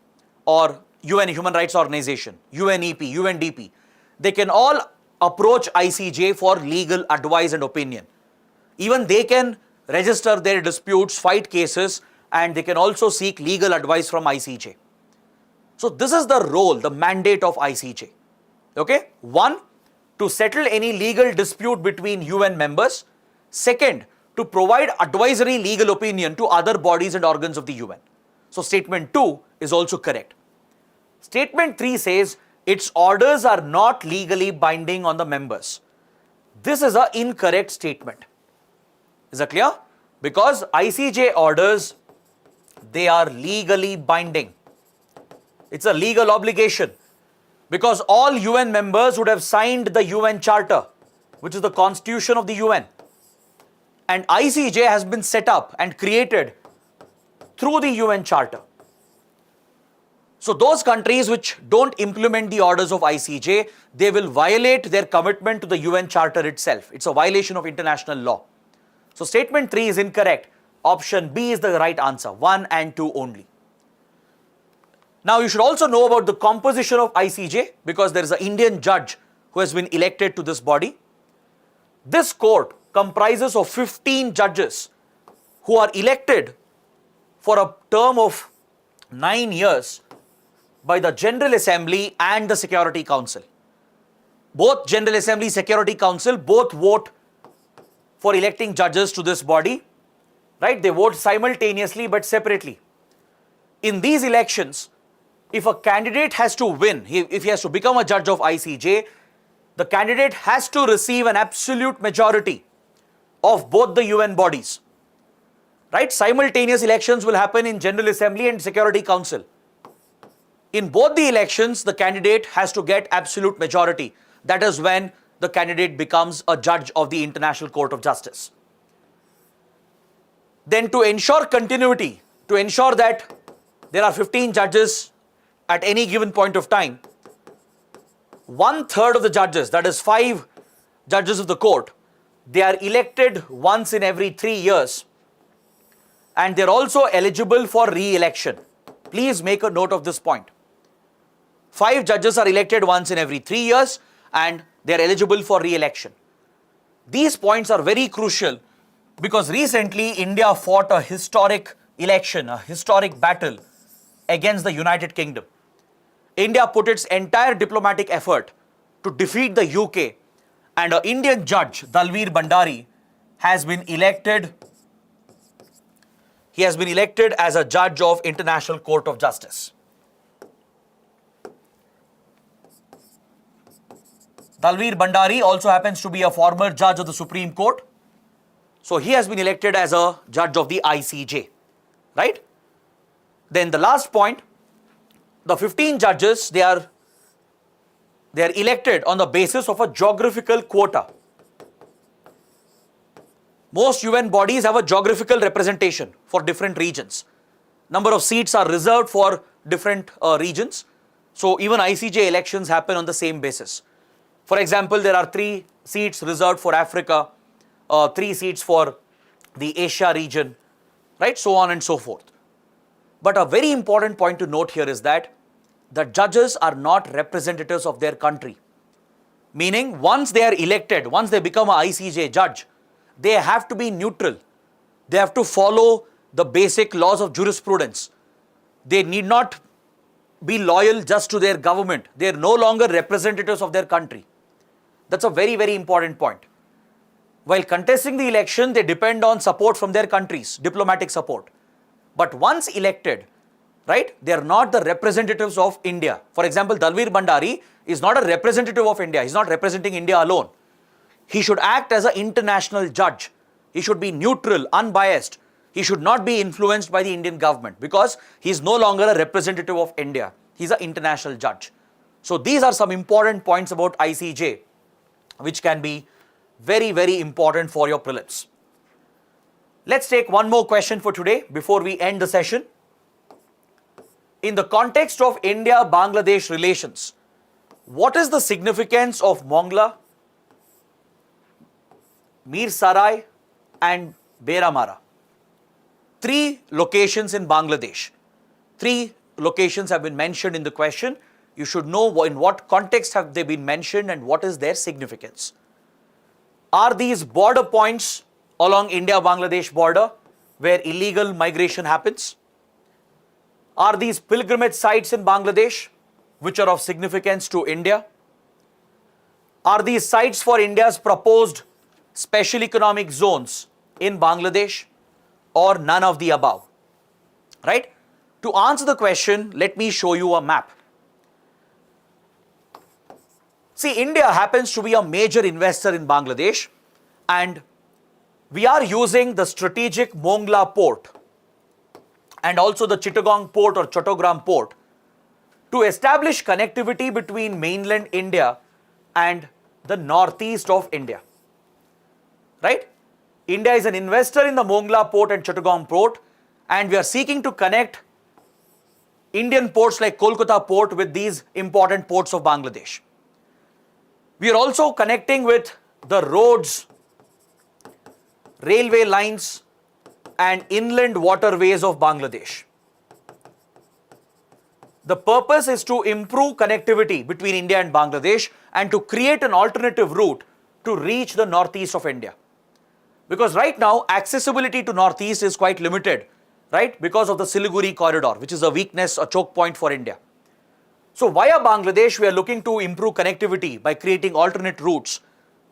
or UN Human Rights Organization, UNEP, UNDP, they can all approach ICJ for legal advice and opinion. Even they can register their disputes, fight cases, and they can also seek legal advice from ICJ. So this is the role, the mandate of ICJ. Okay? 1, to settle any legal dispute between UN members. Second, to provide advisory legal opinion to other bodies and organs of the UN. So statement 2 is also correct. Statement 3 says its orders are not legally binding on the members. This is an incorrect statement. Is that clear? Because ICJ orders, they are legally binding. It's a legal obligation. Because all UN members would have signed the UN Charter, which is the constitution of the UN. And ICJ has been set up and created through the UN Charter. So those countries which don't implement the orders of ICJ, they will violate their commitment to the UN Charter itself. It's a violation of international law. So statement 3 is incorrect. Option B is the right answer. 1 and 2 only. Now you should also know about the composition of ICJ because there is an Indian judge who has been elected to this body. This court comprises of 15 judges who are elected for a term of 9 years by the General Assembly and the Security Council. Both General Assembly, Security Council, both vote for electing judges to this body, right? They vote simultaneously but separately. In these elections, if a candidate has to win, if he has to become a judge of ICJ, the candidate has to receive an absolute majority of both the UN bodies, right? Simultaneous elections will happen in General Assembly and Security Council. In both the elections, the candidate has to get absolute majority. That is when the candidate becomes a judge of the International Court of Justice. Then to ensure continuity, to ensure that there are 15 judges at any given point of time, 1/3 of the judges, that is 5 judges of the court, they are elected once in every 3 years and they're also eligible for re-election. Please make a note of this point. 5 judges are elected once in every 3 years and they are eligible for re-election. These points are very crucial because recently India fought a historic election, a historic battle against the United Kingdom. India put its entire diplomatic effort to defeat the UK, and an Indian judge, Dalveer Bhandari, has been elected. He has been elected as a judge of International Court of Justice. Dalveer Bhandari also happens to be a former judge of the Supreme Court. So he has been elected as a judge of the ICJ, right? Then the last point, the 15 judges, they are elected on the basis of a geographical quota. Most UN bodies have a geographical representation for different regions. Number of seats are reserved for different regions. So even ICJ elections happen on the same basis. For example, there are 3 seats reserved for Africa, 3 seats for the Asia region, right? So on and so forth. But a very important point to note here is that the judges are not representatives of their country. Meaning, once they are elected, once they become an ICJ judge, they have to be neutral. They have to follow the basic laws of jurisprudence. They need not be loyal just to their government. They are no longer representatives of their country. That's a very, very important point. While contesting the election, they depend on support from their countries, diplomatic support. But once elected, right, they are not the representatives of India. For example, Dalveer Bhandari is not a representative of India. He's not representing India alone. He should act as an international judge. He should be neutral, unbiased. He should not be influenced by the Indian government because he is no longer a representative of India. He's an international judge. So these are some important points about ICJ, which can be very, very important for your prelims. Let's take one more question for today before we end the session. In the context of India-Bangladesh relations, what is the significance of Mongla, Mir Sarai and Beramara? 3 locations in Bangladesh. 3 locations have been mentioned in the question. You should know in what context have they been mentioned and what is their significance. Are these border points along India-Bangladesh border where illegal migration happens? Are these pilgrimage sites in Bangladesh which are of significance to India? Are these sites for India's proposed special economic zones in Bangladesh, or none of the above? Right? To answer the question, let me show you a map. See, India happens to be a major investor in Bangladesh, and we are using the strategic Mongla port and also the Chittagong port or Chattogram port to establish connectivity between mainland India and the northeast of India. Right? India is an investor in the Mongla port and Chittagong port, and we are seeking to connect Indian ports like Kolkata port with these important ports of Bangladesh. We are also connecting with the roads, railway lines and inland waterways of Bangladesh. The purpose is to improve connectivity between India and Bangladesh and to create an alternative route to reach the northeast of India. Because right now, accessibility to northeast is quite limited, right? Because of the Siliguri corridor, which is a weakness, a choke point for India. So via Bangladesh, we are looking to improve connectivity by creating alternate routes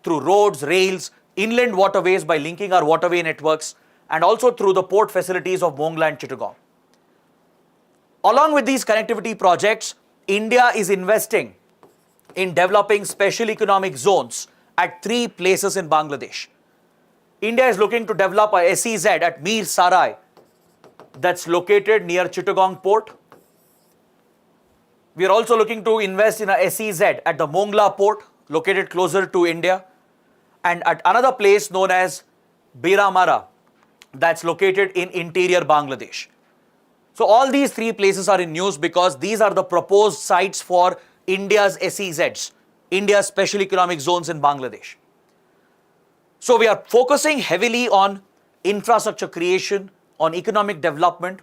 through roads, rails, inland waterways by linking our waterway networks, and also through the port facilities of Mongla and Chittagong. Along with these connectivity projects, India is investing in developing special economic zones at 3 places in Bangladesh. India is looking to develop a SEZ at Mir Sarai that's located near Chittagong port. We are also looking to invest in a SEZ at the Mongla port located closer to India, and at another place known as Beramara that's located in interior Bangladesh. So all these 3 places are in news because these are the proposed sites for India's SEZs, India's special economic zones in Bangladesh. So we are focusing heavily on infrastructure creation, on economic development,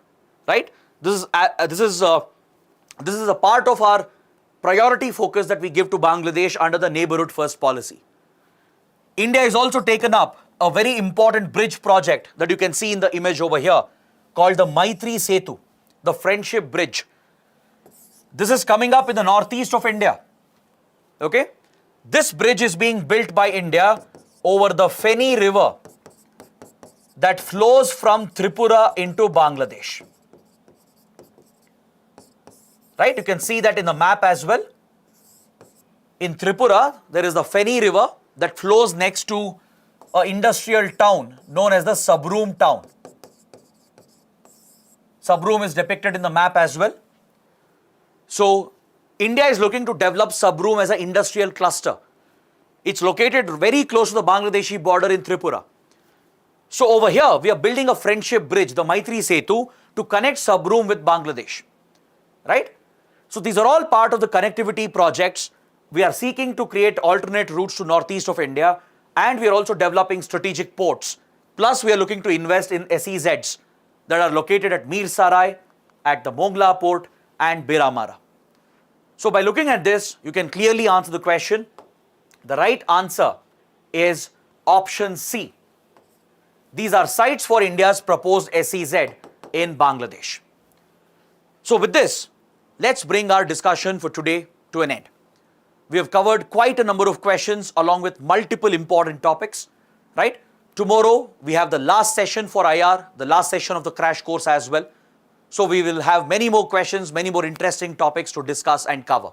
right? This is a part of our priority focus that we give to Bangladesh under the Neighborhood First policy. India has also taken up a very important bridge project that you can see in the image over here called the Maitri Setu, the Friendship Bridge. This is coming up in the northeast of India. Okay? This bridge is being built by India over the Feni River that flows from Tripura into Bangladesh. Right? You can see that in the map as well. In Tripura, there is the Feni River that flows next to an industrial town known as the Sabroom town. Sabroom is depicted in the map as well. So, India is looking to develop Sabroom as an industrial cluster. It's located very close to the Bangladeshi border in Tripura. So, over here, we are building a friendship bridge, the Maitri Setu, to connect Sabroom with Bangladesh. Right? So, these are all part of the connectivity projects. We are seeking to create alternate routes to northeast of India, and we are also developing strategic ports. Plus, we are looking to invest in SEZs that are located at Mir Sarai, at the Mongla port and Beramara. So, by looking at this, you can clearly answer the question. The right answer is option C. These are sites for India's proposed SEZ in Bangladesh. So with this, let's bring our discussion for today to an end. We have covered quite a number of questions along with multiple important topics, right? Tomorrow, we have the last session for IR, the last session of the crash course as well. So we will have many more questions, many more interesting topics to discuss and cover.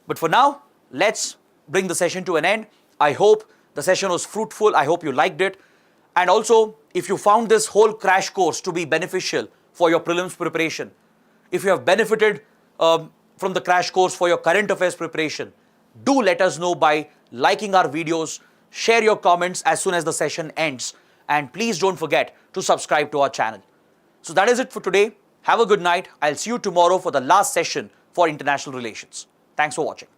But for now, let's bring the session to an end. I hope the session was fruitful. I hope you liked it. And also, if you found this whole crash course to be beneficial for your prelims preparation, if you have benefited from the crash course for your current affairs preparation, do let us know by liking our videos, share your comments as soon as the session ends, and please don't forget to subscribe to our channel. So that is it for today. Have a good night. I'll see you tomorrow for the last session for international relations. Thanks for watching.